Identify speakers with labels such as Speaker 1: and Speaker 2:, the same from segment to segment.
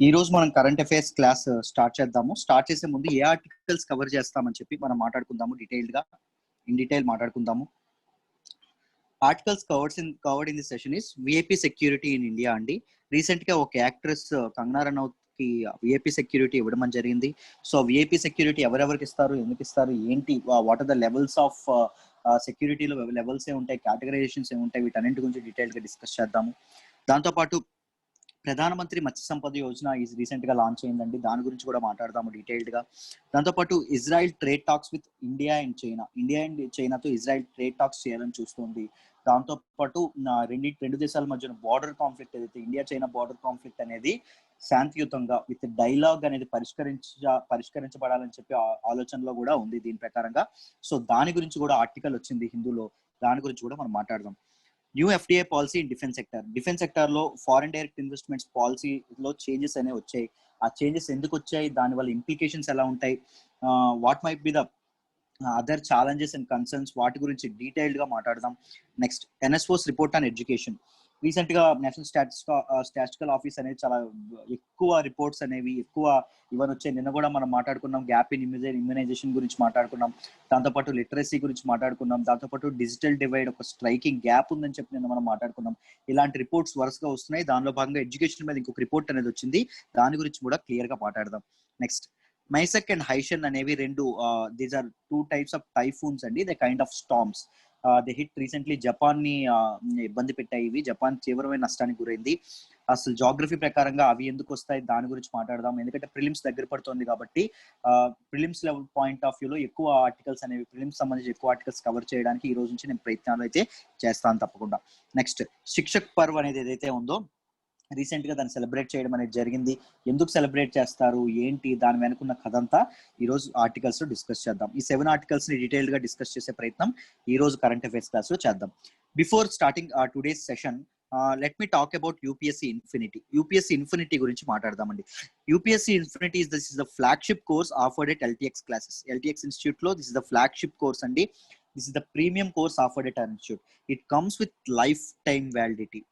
Speaker 1: ఈ రోజు మనం కరెంట్ అఫైర్స్ క్లాస్ స్టార్ట్ చేద్దాము. స్టార్ట్ చేసే ముందు ఏ ఆర్టికల్స్ కవర్ చేస్తామని చెప్పి మనం మాట్లాడుకుందాము. ఇన్ డీటెయిల్ మాట్లాడుకుందాము. Articles covered in the session is VIP security in India అండి. రీసెంట్ గా ఒక యాక్ట్రెస్ కంగనా రనౌత్ కి విఐపి సెక్యూరిటీ ఇవ్వడం జరిగింది. సో విఐపి సెక్యూరిటీ ఎవరెవరికి ఇస్తారు, ఎందుకు ఇస్తారు, ఏంటి, what are the levels of సెక్యూరిటీలో లెవెల్స్ ఏ ఉంటాయి, కేటగరైజేషన్స్ ఏ ఉంటాయి, వీటన్నింటి గురించి డీటెయిల్ గా డిస్కస్ చేద్దాము. దాంతోపాటు ప్రధానమంత్రి మత్స్య సంపద యోజన రీసెంట్ గా లాంచ్ అయిందండి. దాని గురించి కూడా మాట్లాడదాము డీటెయిల్డ్ గా. దాంతోపాటు Israel trade talks with India and చైనాతో ఇజ్రాయెల్ ట్రేడ్ టాక్స్ చేయాలని చూస్తుంది. దాంతోపాటు రెండు దేశాల మధ్యన బార్డర్ కాన్ఫ్లిక్ట్ ఏదైతే ఇండియా చైనా బార్డర్ కాన్ఫ్లిక్ట్ అనేది శాంతియుతంగా విత్ డైలాగ్ అనేది పరిష్కరించబడాలని చెప్పి ఆలోచనలో కూడా ఉంది దీని ప్రకారంగా. సో దాని గురించి కూడా ఆర్టికల్ వచ్చింది హిందూలో, దాని గురించి కూడా మనం మాట్లాడదాం. New FDI policy in defence sector లో ఫారిన్ డైరెక్ట్ ఇన్వెస్ట్మెంట్స్ పాలసీలో చేంజెస్ అనేవి వచ్చాయి. ఆ చేంజెస్ ఎందుకు వచ్చాయి, దానివల్ల ఇంప్లికేషన్స్ ఎలా ఉంటాయి, what might be the other challenges and concerns, వాటి గురించి డీటెయిల్డ్ గా మాట్లాడదాం. Next NSO's report on education. Recent గా నేషనల్ స్టాటిస్టికల్ ఆఫీస్ అనేది చాలా ఎక్కువ రిపోర్ట్స్ అనేవి ఇవన్నీ వచ్చాయి. నిన్న కూడా మనం మాట్లాడుకున్నాం గ్యాప్ ఇన్ ఇమ్యునైజేషన్ గురించి మాట్లాడుకున్నాం. దాంతోపాటు లిటరసీ గురించి మాట్లాడుకున్నాం. దాంతోపాటు డిజిటల్ డివైడ్ ఒక స్ట్రైకింగ్ గ్యాప్ ఉందని చెప్పి నిన్న మనం మాట్లాడుకున్నాం. ఇలాంటి రిపోర్ట్స్ వరుసగా వస్తున్నాయి. దానిలో భాగంగా ఎడ్యుకేషన్ మీద ఇంకొక రిపోర్ట్ అనేది వచ్చింది. దాని గురించి కూడా క్లియర్ గా మాట్లాడదాం. నెక్స్ట్ మైసెక్ అండ్ హైషన్ అనేవి రెండు these are two types of typhoons అండి. They kind of storms. They hit recently Japan ని ఇబ్బంది పెట్టాయి. ఇవి జపాన్ తీవ్రమైన నష్టానికి గురైంది. అసలు జాగ్రఫీ ప్రకారంగా అవి ఎందుకు వస్తాయి దాని గురించి మాట్లాడదాం. ఎందుకంటే ప్రిలిమ్స్ దగ్గర పడుతుంది కాబట్టి ప్రిలిమ్స్ లెవెల్ పాయింట్ ఆఫ్ వ్యూలో ఎక్కువ ఆర్టికల్స్ అనేవి ప్రిలిమ్స్ సంబంధించి ఎక్కువ ఆర్టికల్స్ కవర్ చేయడానికి ఈ రోజు నుంచి నేను ప్రయత్నాలు అయితే చేస్తాను తప్పకుండా. నెక్స్ట్ శిక్షక్ పర్వ్ అనేది ఏదైతే ఉందో రీసెంట్ గా దాన్ని సెలబ్రేట్ చేయడం అనేది జరిగింది. ఎందుకు సెలబ్రేట్ చేస్తారు, ఏంటి, దాని వెనుకున్న కథ అంతా ఈ రోజు ఆర్టికల్స్ లో డిస్కస్ చేద్దాం. ఈ 7 ఆర్టికల్స్ ని డీటెయిల్ గా డిస్కస్ చేసే ప్రయత్నం ఈ రోజు కరెంట్ అఫైర్స్ క్లాస్ లో చేద్దాం. Before starting today's session let me talk about UPSC infinity. UPSC infinity గురించి మాట్లాడదామండి. UPSC infinity this is the flagship course offered at LTX classes. LTX institute లో this is the flagship course అండి. This is the premium course offered at institute. It comes with lifetime validity.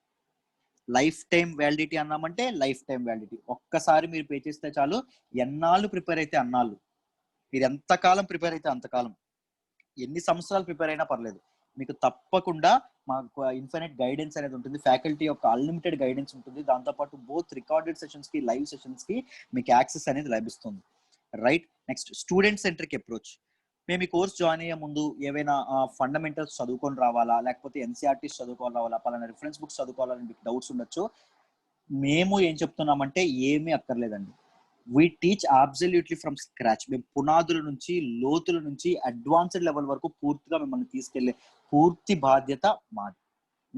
Speaker 1: Lifetime validity అన్నామంటే lifetime validity. ఒక్కసారి మీరు pay చేస్తే చాలు, ఎన్నాళ్ళు prepare అయితే అన్నాళ్ళు, మీరు ఎంతకాలం ప్రిపేర్ అయితే అంతకాలం, ఎన్ని సంవత్సరాలు ప్రిపేర్ అయినా పర్లేదు, మీకు తప్పకుండా మాకు ఇన్ఫినిట్ గైడెన్స్ అనేది ఉంటుంది. ఫ్యాకల్టీ యొక్క అన్లిమిటెడ్ గైడెన్స్ ఉంటుంది. దాంతోపాటు బోత్ రికార్డెడ్ సెషన్స్ కి లైవ్ సెషన్స్ కి మీకు యాక్సెస్ అనేది లభిస్తుంది. Right. Next student centric approach. మేము ఈ కోర్స్ జాయిన్ అయ్యే ముందు ఏవైనా ఫండమెంటల్స్ చదువుకొని రావాలా, లేకపోతే ఎన్సీఆర్టీస్ చదువుకొని రావాలా, పలానా రిఫరెన్స్ బుక్స్ చదువుకోవాలని మీకు డౌట్స్ ఉండొచ్చు. మేము ఏం చెప్తున్నామంటే ఏమీ అక్కర్లేదండి. We teach absolutely from scratch. మేము పునాదుల నుంచి లోతుల నుంచి అడ్వాన్స్డ్ లెవెల్ వరకు పూర్తిగా మిమ్మల్ని తీసుకెళ్లే పూర్తి బాధ్యత మాది.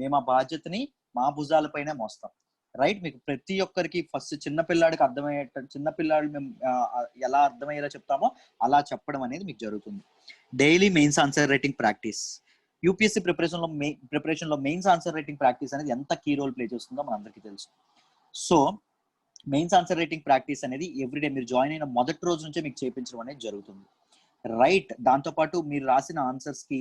Speaker 1: మేము ఆ బాధ్యతని మా భుజాలపైనే మోస్తాం. రైట్. మీకు ప్రతి ఒక్కరికి ఫస్ట్ చిన్నపిల్లాడికి చిన్నపిల్లాడు మేము ఎలా అర్థమయ్యేలా చెప్తామో అలా చెప్పడం అనేది మీకు జరుగుతుంది. Daily mains answer writing practice. UPSC preparation లో మెయిన్స్ ఆన్సర్ రైటింగ్ ప్రాక్టీస్ అనేది ఎంత కీ రోల్ ప్లే చేస్తుందో మనందరికీ తెలుసు. So mains answer writing practice అనేది ఎవ్రీడే మీరు జాయిన్ అయిన మొదటి రోజు నుంచే మీకు చేయించడం అనేది జరుగుతుంది. రైట్. దాంతోపాటు మీరు రాసిన ఆన్సర్స్ కి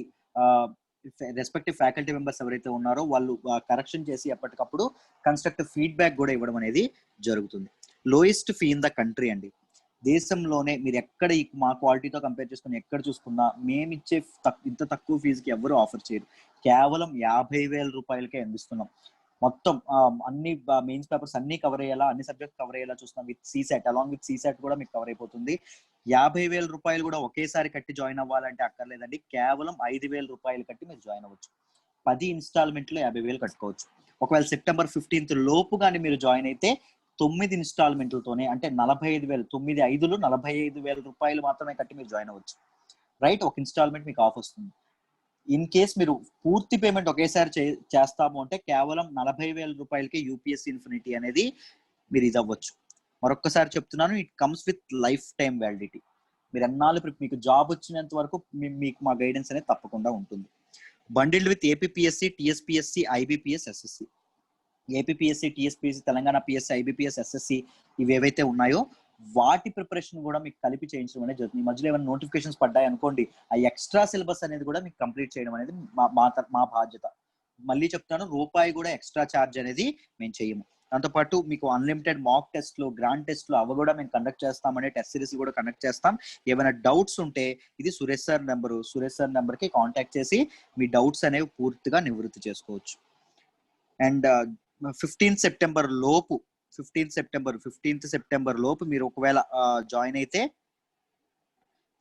Speaker 1: రెస్పెక్టివ్ ఫ్యాకల్టీ మెంబర్స్ ఎవరైతే ఉన్నారో వాళ్ళు కరెక్షన్ చేసి ఎప్పటికప్పుడు కన్స్ట్రక్టివ్ ఫీడ్బ్యాక్ కూడా ఇవ్వడం అనేది జరుగుతుంది. Lowest fee in the country అండి. దేశంలోనే మీరు ఎక్కడ మా క్వాలిటీతో కంపేర్ చేసుకుని ఎక్కడ చూసుకున్నా మేమిచ్చే ఇంత తక్కువ ఫీజుకి ఎవరు ఆఫర్ చేయరు. కేవలం 50,000 రూపాయలకే అందిస్తున్నాం. మొత్తం అన్ని మెయిన్స్ పేపర్స్ అన్ని కవర్ అయ్యేలా, అన్ని సబ్జెక్ట్ కవర్ అయ్యేలా చూస్తున్నాం. With CSAT, along with CSAT కూడా మీకు కవర్ అయిపోతుంది. 50,000 రూపాయలు కూడా ఒకేసారి కట్టి జాయిన్ అవ్వాలంటే అక్కర్లేదండి. కేవలం 5,000 రూపాయలు కట్టి మీరు జాయిన్ అవ్వచ్చు. 10 ఇన్స్టాల్మెంట్లో 50,000 కట్టుకోవచ్చు. ఒకవేళ సెప్టెంబర్ 15th లోపు కానీ మీరు జాయిన్ అయితే 9 ఇన్స్టాల్మెంట్లతోనే, అంటే 45,000, 9 45,000 రూపాయలు మాత్రమే కట్టి మీరు జాయిన్ అవ్వచ్చు. రైట్. ఒక ఇన్స్టాల్మెంట్ మీకు ఆఫ్ వస్తుంది. ఇన్ కేస్ మీరు పూర్తి పేమెంట్ ఒకేసారి చేస్తాము అంటే కేవలం 40,000 రూపాయలకి యూపీఎస్సీ ఇన్ఫినిటీ అనేది మీరు ఇది అవ్వచ్చు. మరొక్కసారి చెప్తున్నాను, it comes with life time validity. మీరు ఎన్నాళ్ళు మీకు జాబ్ వచ్చినంత వరకు మీకు మా గైడెన్స్ అనేది తప్పకుండా ఉంటుంది. Bundled with APPSC, TSPSC, IBPS, SSC. APPSC, TSPSC, Telangana PSC, IBPS, SSC ఇవి ఏవైతే ఉన్నాయో వాటి ప్రిపరేషన్ కూడా మీకు కలిపి చేయించడం అనేది జరుగుతుంది. ఈ మధ్యలో ఏమైనా నోటిఫికేషన్స్ పడ్డాయి అనుకోండి, ఆ ఎక్స్ట్రా సిలబస్ అనేది కూడా మీకు కంప్లీట్ చేయడం అనేది మా బాధ్యత. మళ్ళీ చెప్తాను, రూపాయి కూడా ఎక్స్ట్రా ఛార్జ్ అనేది మేము చేయము. దాంతోపాటు మీకు అన్లిమిటెడ్ మాక్ టెస్ట్లు, గ్రాండ్ టెస్ట్లు అవి కూడా మేము కండక్ట్ చేస్తామని, టెస్ట్ సిరీస్ కూడా కండక్ట్ చేస్తాం. ఏమైనా డౌట్స్ ఉంటే ఇది సురేష్ సార్ నెంబర్కి కాంటాక్ట్ చేసి మీ డౌట్స్ అనేవి పూర్తిగా నివృత్తి చేసుకోవచ్చు. అండ్ 15th సెప్టెంబర్ లోపు మీరు ఒకవేళ జాయిన్ అయితే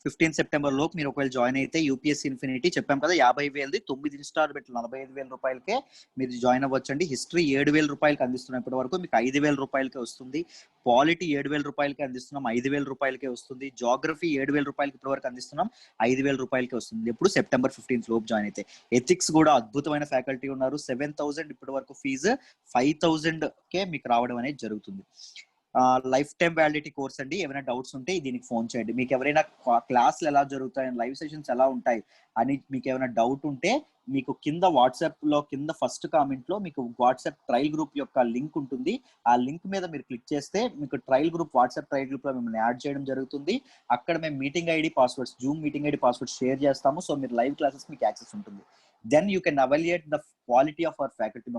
Speaker 1: 15 సెప్టెంబర్ లోపు మీరు ఒకవేళ జాయిన్ అయితే యూపీఎస్సీ ఇన్ఫినిటీ చెప్పాం కదా, 50,000ది 9 ఇన్స్టాల్ పెట్టి 45,000 రూపాయలకే మీరు జాయిన్ అవ్వచ్చండి. హిస్టరీ 7,000 రూపాయలకి అందిస్తున్నాం ఇప్పటి వరకు, మీకు 5,000 రూపాయలకే వస్తుంది. పాలిటీ 7,000 రూపాయలకి అందిస్తున్నాం, 5,000 రూపాయలకే వస్తుంది. జాగ్రఫీ 7,000 రూపాయలకి ఇప్పటి వరకు అందిస్తున్నాం, 5,000 రూపాయలకే వస్తుంది. ఎప్పుడు సెప్టెంబర్ 15th లోపు జాయిన్ అయితే. ఎథిక్స్ కూడా అద్భుతమైన ఫ్యాకల్టీ ఉన్నారు. 7,000 ఇప్పటి వరకు ఫీజు, 5,000కే మీకు రావడం అనేది జరుగుతుంది. లైఫ్ టైం వ్యాలిడిటీ కోర్స్ అండి. ఏమైనా డౌట్స్ ఉంటే దీనికి ఫోన్ చేయండి. మీకు ఎవరైనా క్లాసులు ఎలా జరుగుతాయి, లైవ్ సెషన్స్ ఎలా ఉంటాయి అని మీకు ఏమైనా డౌట్ ఉంటే మీకు కింద వాట్సాప్లో కింద ఫస్ట్ కామెంట్లో మీకు వాట్సాప్ ట్రయల్ గ్రూప్ యొక్క లింక్ ఉంటుంది. ఆ లింక్ మీద మీరు క్లిక్ చేస్తే మీకు వాట్సాప్ ట్రయల్ గ్రూప్లో మిమ్మల్ని యాడ్ చేయడం జరుగుతుంది. అక్కడ మేము meeting ID passwords, zoom meeting ID passwords share చేస్తాము. సో మీరు లైవ్ క్లాసెస్ మీకు యాక్సెస్ ఉంటుంది. Then you can evaluate the quality of our faculty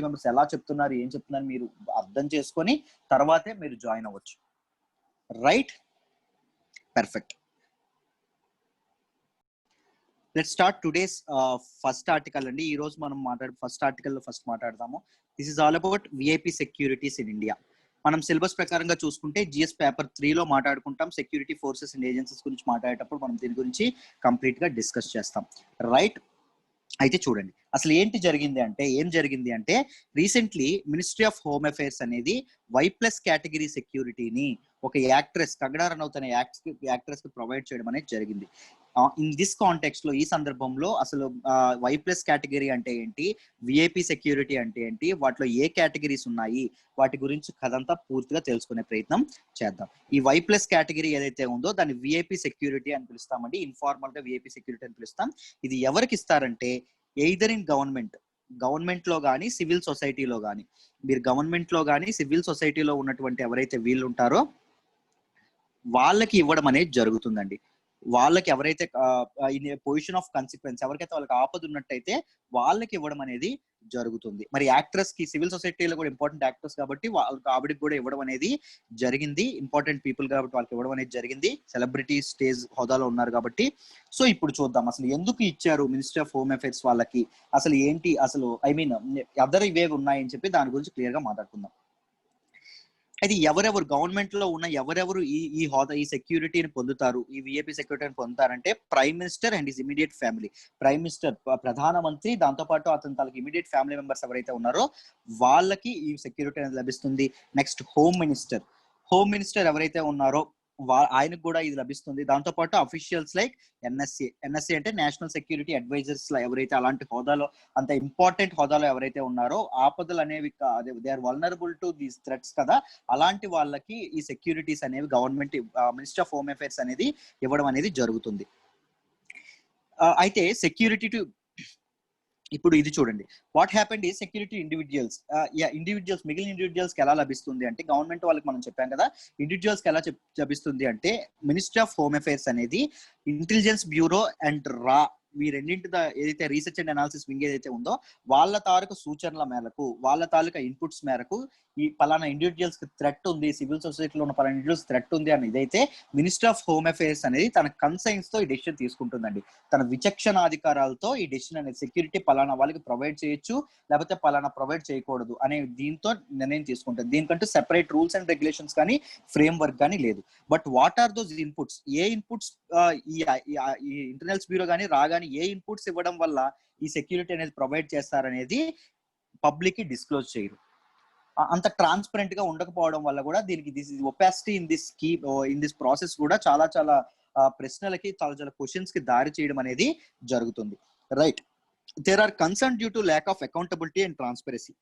Speaker 1: members ఎలా చెప్తున్నారు, ఏం చెప్తున్నారు మీరు అర్థం చేసుకొని తర్వాతే మీరు జాయిన్ అవ్వచ్చు. Right, perfect. Let's start today's first article అండి. ఈ రోజు మనం ఫస్ట్ మాట్లాడదాము. This is all about VIP securities in India. మనం సిలబస్ ప్రకారంగా చూసుకుంటే జిఎస్ పేపర్ 3లో మాట్లాడుకుంటాం. సెక్యూరిటీ ఫోర్సెస్ అండ్ ఏజెన్సీస్ గురించి మాట్లాడేటప్పుడు మనం దీని గురించి కంప్లీట్ గా డిస్కస్ చేస్తాం. రైట్, అయితే చూడండి అసలు ఏం జరిగింది అంటే recently ministry of home affairs అనేది Y+ కేటగిరీ సెక్యూరిటీని ఒక యాక్ట్రెస్, కంగనా రనౌత్ అనే యాక్ట్రెస్ కి ప్రొవైడ్ చేయడం అనేది జరిగింది. ఇన్ దిస్ కాంటెక్స్ట్ లో, ఈ సందర్భంలో అసలు Y+ కేటగిరీ అంటే ఏంటి, విఐపి సెక్యూరిటీ అంటే ఏంటి, వాటిలో ఏ కేటగిరీస్ ఉన్నాయి, వాటి గురించి కథంతా పూర్తిగా తెలుసుకునే ప్రయత్నం చేద్దాం. ఈ Y+ కేటగిరీ ఏదైతే ఉందో దాన్ని విఐపి సెక్యూరిటీ అని పిలుస్తామండి. ఇన్ఫార్మల్ గా విఐపి సెక్యూరిటీ అని పిలుస్తాం. ఇది ఎవరికి ఇస్తారంటే ఎయిదర్ ఇన్ గవర్నమెంట్ లో కానీ సివిల్ సొసైటీలో కానీ, మీరు గవర్నమెంట్ లో కానీ సివిల్ సొసైటీలో ఉన్నటువంటి ఎవరైతే వీళ్ళు ఉంటారో వాళ్ళకి ఇవ్వడం అనేది జరుగుతుందండి. వాళ్ళకి ఎవరైతే పొజిషన్ ఆఫ్ కన్సిక్వెన్స్, ఎవరికైతే వాళ్ళకి ఆపద ఉన్నట్టయితే వాళ్ళకి ఇవ్వడం అనేది జరుగుతుంది. మరి యాక్ట్రెస్ కి సివిల్ సొసైటీలో కూడా ఇంపార్టెంట్ యాక్టర్స్ కాబట్టి వాళ్ళకి ఆవిడకి కూడా ఇవ్వడం అనేది జరిగింది. ఇంపార్టెంట్ పీపుల్ కాబట్టి వాళ్ళకి ఇవ్వడం అనేది జరిగింది. సెలబ్రిటీ స్టేజ్ హోదాలో ఉన్నారు కాబట్టి. సో ఇప్పుడు చూద్దాం అసలు ఎందుకు ఇచ్చారు మినిస్ట్రీ ఆఫ్ హోమ్ అఫైర్స్ వాళ్ళకి, అసలు ఏంటి, అసలు అదర్ ఇవేవి ఉన్నాయని చెప్పి దాని గురించి క్లియర్ గా మాట్లాడుకుందాం. అయితే ఎవరెవరు గవర్నమెంట్ లో ఉన్న ఎవరెవరు ఈ హోదా, ఈ సెక్యూరిటీని పొందుతారు, ఈ విఐపి సెక్యూరిటీని పొందుతారంటే prime minister and his immediate family. Prime minister, ప్రధానమంత్రి, దాంతోపాటు అతని తనకి ఇమీడియట్ ఫ్యామిలీ మెంబర్స్ ఎవరైతే ఉన్నారో వాళ్ళకి ఈ సెక్యూరిటీ అనేది లభిస్తుంది. నెక్స్ట్ హోమ్ మినిస్టర్ ఎవరైతే ఉన్నారో ఆయనకు కూడా ఇది లభిస్తుంది. దాంతోపాటు అఫీషియల్స్ లైక్ ఎన్ఎస్ఏ అంటే నేషనల్ సెక్యూరిటీ అడ్వైజర్స్ ఎవరైతే అలాంటి హోదాలో, అంత ఇంపార్టెంట్ హోదాలో ఎవరైతే ఉన్నారో, ఆపదలు అనేవి they are vulnerable to these threats కదా, అలాంటి వాళ్ళకి ఈ సెక్యూరిటీస్ అనేవి government ministry of home affairs అనేది ఇవ్వడం అనేది జరుగుతుంది. అయితే సెక్యూరిటీ టు, ఇప్పుడు ఇది చూడండి, వాట్ హ్యాపెండ్ ఈ సెక్యూరిటీ ఇండివిజువల్స్ మిగిలిన ఇండివిజువల్స్ కి ఎలా లభిస్తుంది అంటే, గవర్నమెంట్ వాళ్ళకి మనం చెప్పాం కదా, ఇండివిజువల్స్ కి ఎలా లభిస్తుంది అంటే మినిస్ట్రీ ఆఫ్ హోమ్ అఫైర్స్ అనేది ఇంటెలిజెన్స్ బ్యూరో అండ్ ఈ రెండింటి ఏదైతే రీసెర్చ్ అండ్ అనాలిసిస్ వింగ్ ఏదైతే ఉందో వాళ్ళ తాలూకు సూచనల మేరకు, వాళ్ళ తాలూకా ఇన్పుట్స్ మేరకు ఈ పలానా ఇండివిజువల్స్ కి థ్రెట్ ఉంది, సివిల్ సొసైటీలో ఉన్న పలానా ఇండివిజువల్స్ థ్రెట్ ఉంది అని ఇదైతే మినిస్ట్రీ ఆఫ్ హోమ్ అఫైర్స్ అనేది తన కన్సైన్స్ తో ఈ డెసిషన్ తీసుకుంటుందండి. తన విచక్షణాధికారాలతో ఈ డెసిషన్ అనేది సెక్యూరిటీ పలానా వాళ్ళకి ప్రొవైడ్ చేయొచ్చు, లేకపోతే పలానా ప్రొవైడ్ చేయకూడదు అనే దీంతో నిర్ణయం తీసుకుంటుంది. దీనికంటూ సెపరేట్ రూల్స్ అండ్ రెగ్యులేషన్స్ కానీ ఫ్రేమ్ వర్క్ కానీ లేదు. But what are those inputs, ఏ ఇన్పుట్స్ ఈ ఇంటర్నల్స్ బ్యూరో కానీ రాగానే ఏ ఇన్పుట్స్ ఇవ్వడం వల్ల ఈ సెక్యూరిటీ అనేది ప్రొవైడ్ చేస్తారనేది పబ్లిక్ కి డిస్క్లోజ్ చేయరు. అంత ట్రాన్స్పరెంట్ గా ఉండకపోవడం వల్ల కూడా దీనికి this is opacity in this process కూడా చాలా ప్రశ్నలకి, చాలా క్వశ్చన్స్ కి దారి చేయడం అనేది జరుగుతుంది. Right, there are concern due to lack of accountability and transparency.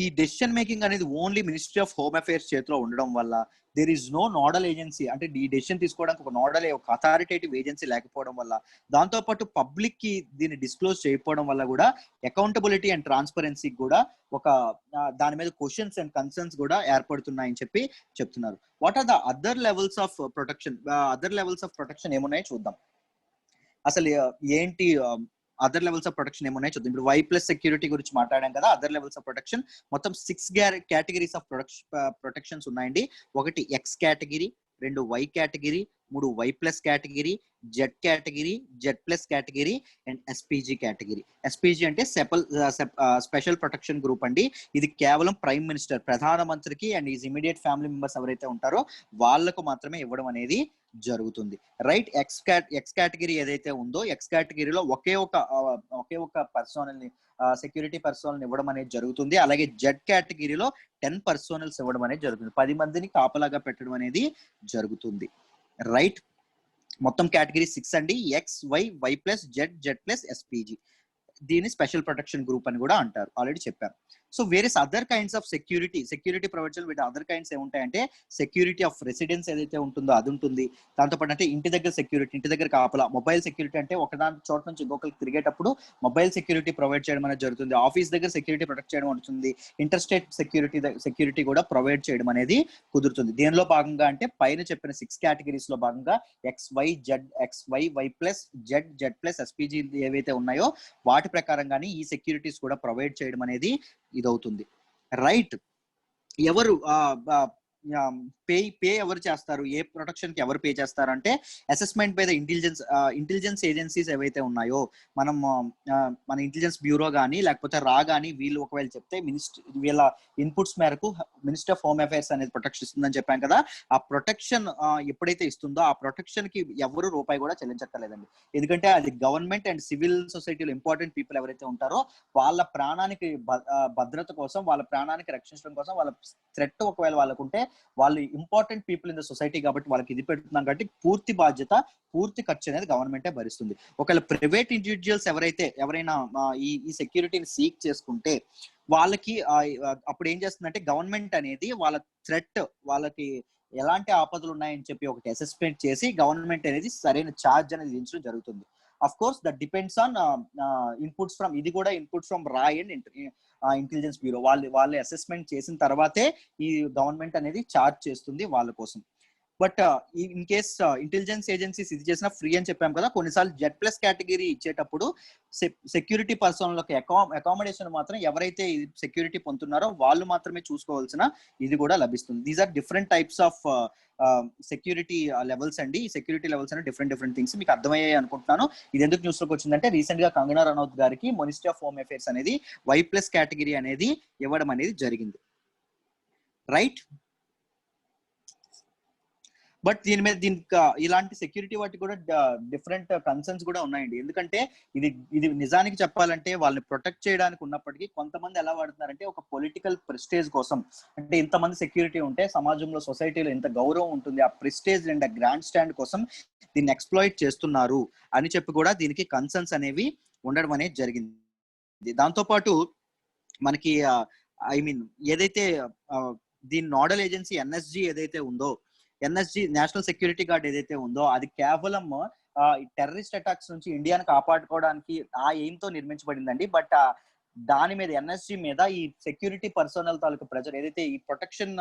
Speaker 1: ఈ డెసిషన్ మేకింగ్ అనేది only ministry of home affairs చేతిలో ఉండడం వల్ల there is no nodal agency, అంటే ఈ డెసిషన్ తీసుకోవడానికి ఒక అథారిటేటివ్ ఏజెన్సీ లేకపోవడం వల్ల, దాంతోపాటు పబ్లిక్ కి దీన్ని డిస్క్లోజ్ చేయకపోవడం వల్ల కూడా అకౌంటబిలిటీ అండ్ ట్రాన్స్పరెన్సీ కూడా దాని మీద క్వశ్చన్స్ అండ్ కన్సర్న్స్ కూడా ఏర్పడుతున్నాయని చెప్పి చెప్తున్నారు. What are the other levels of protection ఏమున్నాయో చూద్దాం. అసలు ఏంటి అదర్ లెవెల్స్ ఆఫ్ ప్రొటెక్షన్ ఏమున్నాయో చూద్దాం. ఇప్పుడు వై ప్లస్ సెక్యూరిటీ గురించి మాట్లాడాం కదా. అదర్ లెవెల్స్ ఆఫ్ ప్రొటెక్షన్ మొత్తం 6 కేటగిరీస్ ఆఫ్ ప్రొటెక్షన్స్ ఉన్నాయండి. ఒకటి X category, 2 Y category, 3 Y plus category, Z category, Z plus category and SPG category. SPG అంటే స్పెషల్ ప్రొటెక్షన్ గ్రూప్ అండి. ఇది కేవలం ప్రైమ్ మినిస్టర్, ప్రధానమంత్రికి and is immediate family members ఎవరైతే ఉంటారో వాళ్ళకు మాత్రమే ఇవ్వడం అనేది జరుగుతుంది. రైట్. ఎక్స్ కేటగిరీ ఏదైతే ఉందో ఎక్స్ కేటగిరీలో ఒకే ఒక పర్సనల్ ని సెక్యూరిటీ పర్సనల్ ఇవ్వడం అనేది జరుగుతుంది. అలాగే జెడ్ కేటగిరీలో 10 పర్సనల్స్ ఇవ్వడం అనేది జరుగుతుంది. 10 మందిని కాపలాగా పెట్టడం అనేది జరుగుతుంది. రైట్. మొత్తం కేటగిరీ 6 అండి. X, Y plus, Z plus, SPG. దీన్ని స్పెషల్ ప్రొటెక్షన్ గ్రూప్ అని కూడా అంటారు, ఆల్రెడీ చెప్పారు. So various other kinds of security provide వీటి అదర్ కైండ్స్ ఏముంటాయంటే సెక్యూరిటీ ఆఫ్ రెసిడెన్స్ ఏదైతే ఉంటుందో అది ఉంటుంది. దాంతోపాటు అంటే ఇంటి దగ్గర సెక్యూరిటీ, ఇంటి దగ్గర కాపలా. మొబైల్ సెక్యూరిటీ అంటే ఒకదాని చోట నుంచి ఇంకొకరికి తిరిగేటప్పుడు మొబైల్ సెక్యూరిటీ ప్రొవైడ్ చేయడం అనేది జరుగుతుంది. ఆఫీస్ దగ్గర సెక్యూరిటీ ప్రొటెక్ట్ చేయడం ఉంటుంది. ఇంటర్ స్టేట్ సెక్యూరిటీ కూడా ప్రొవైడ్ చేయడం అనేది కుదురుతుంది. దీనిలో భాగంగా అంటే పైన చెప్పిన 6 కేటగిరీస్ లో భాగంగా Y plus, Z plus, SPG ఏవైతే ఉన్నాయో వాటి ప్రకారంగానే ఈ సెక్యూరిటీస్ కూడా ప్రొవైడ్ చేయడం అనేది ఇదవుతుంది. రైట్. ఎవరు పే ఎవరు చేస్తారు, ఏ ప్రొటెక్షన్ కి ఎవరు పే చేస్తారు అంటే assessment by the intelligence agencies ఏవైతే ఉన్నాయో మన ఇంటెలిజెన్స్ బ్యూరో కానీ లేకపోతే రా కానీ వీళ్ళు ఒకవేళ చెప్తే వీళ్ళ ఇన్పుట్స్ మేరకు మినిస్టర్ ఆఫ్ హోమ్ అఫైర్స్ అనేది ప్రొటెక్షన్ ఇస్తుందని చెప్పాం కదా. ఆ ప్రొటెక్షన్ ఎప్పుడైతే ఇస్తుందో ఆ ప్రొటెక్షన్ కి ఎవరు రూపాయి కూడా చెల్లించక్కర్లేదండి. ఎందుకంటే అది గవర్నమెంట్ అండ్ సివిల్ సొసైటీలో ఇంపార్టెంట్ పీపుల్ ఎవరైతే ఉంటారో వాళ్ళ ప్రాణానికి భద్రత కోసం, వాళ్ళ ప్రాణానికి రక్షించడం కోసం, వాళ్ళ థ్రెట్ ఒకవేళ వాళ్ళకుంటే వాళ్ళు important people in the society కాబట్టి వాళ్ళకి ఇది పెడుతున్నాం కాబట్టి పూర్తి బాధ్యత, పూర్తి ఖర్చు అనేది గవర్నమెంటే భరిస్తుంది. ఒకవేళ ప్రైవేట్ ఇండివిజువల్స్ ఎవరైనా ఈ సెక్యూరిటీని సీక్ చేసుకుంటే వాళ్ళకి అప్పుడు ఏం చేస్తుందంటే గవర్నమెంట్ అనేది వాళ్ళ థ్రెట్, వాళ్ళకి ఎలాంటి ఆపదలు ఉన్నాయని చెప్పి ఒకటి అసెస్మెంట్ చేసి గవర్నమెంట్ అనేది సరైన ఛార్జ్ అనేది విధించడం జరుగుతుంది. Of course that depends on inputs from, ఇది కూడా ఇన్పుట్స్ ఫ్రమ్ రా అండ్ ఇంటెలిజెన్స్ బ్యూరో. వాళ్ళు అసెస్మెంట్ చేసిన తర్వాతే ఈ గవర్నమెంట్ అనేది ఛార్జ్ చేస్తుంది వాళ్ళ కోసం. But in case intelligence agencies ఇది చేసిన ఫ్రీ అని చెప్పాం కదా. కొన్నిసార్లు జెడ్ ప్లస్ కేటగిరీ ఇచ్చేటప్పుడు సెక్యూరిటీ పర్సన్లకి అకామిడేషన్ మాత్రం ఎవరైతే సెక్యూరిటీ పొందుతున్నారో వాళ్ళు మాత్రమే చూసుకోవాల్సిన ఇది కూడా లభిస్తుంది. These are different types of security levels అండి. ఈ సెక్యూరిటీ లెవెల్స్ అంటే డిఫరెంట్ థింగ్స్ మీకు అర్థమయ్యాయి అనుకుంటున్నాను. ఇది ఎందుకు న్యూస్ లోకి వచ్చిందంటే రీసెంట్ గా కంగనా రనౌత్ గారికి మినిస్ట్రీ ఆఫ్ హోమ్ అఫైర్స్ అనేది వై ప్లస్ కేటగిరీ అనేది ఇవ్వడం అనేది జరిగింది. రైట్. బట్ దీనికి ఇలాంటి సెక్యూరిటీ వాటికి కూడా డిఫరెంట్ కన్సర్న్స్ కూడా ఉన్నాయండి. ఎందుకంటే ఇది నిజానికి చెప్పాలంటే వాళ్ళని ప్రొటెక్ట్ చేయడానికి ఉన్నప్పటికీ కొంతమంది ఎలా వాడుతున్నారంటే ఒక పొలిటికల్ ప్రెస్టేజ్ కోసం, అంటే ఇంతమంది సెక్యూరిటీ ఉంటే సమాజంలో సొసైటీలో ఎంత గౌరవం ఉంటుంది, ఆ ప్రెస్టేజ్ అండ్ ఆ గ్రాండ్ స్టాండ్ కోసం దీన్ని ఎక్స్ప్లాయిట్ చేస్తున్నారు అని చెప్పి కూడా దీనికి కన్సర్న్స్ అనేవి ఉండడం అనేది జరిగింది. దాంతోపాటు మనకి ఏదైతే దీని నోడల్ ఏజెన్సీ ఎన్ఎస్జి ఏదైతే ఉందో, ఎన్ఎస్జి నేషనల్ సెక్యూరిటీ గార్డ్ ఏదైతే ఉందో అది కేవలం టెర్రరిస్ట్ అటాక్స్ నుంచి ఇండియాను కాపాడుకోవడానికి ఆ ఎయిమ్ తో నిర్మించబడిందండి. బట్ దాని మీద ఎన్ఎస్జి మీద ఈ సెక్యూరిటీ పర్సనల్ తాలూకు ప్రెజర్ ఏదైతే, ఈ ప్రొటెక్షన్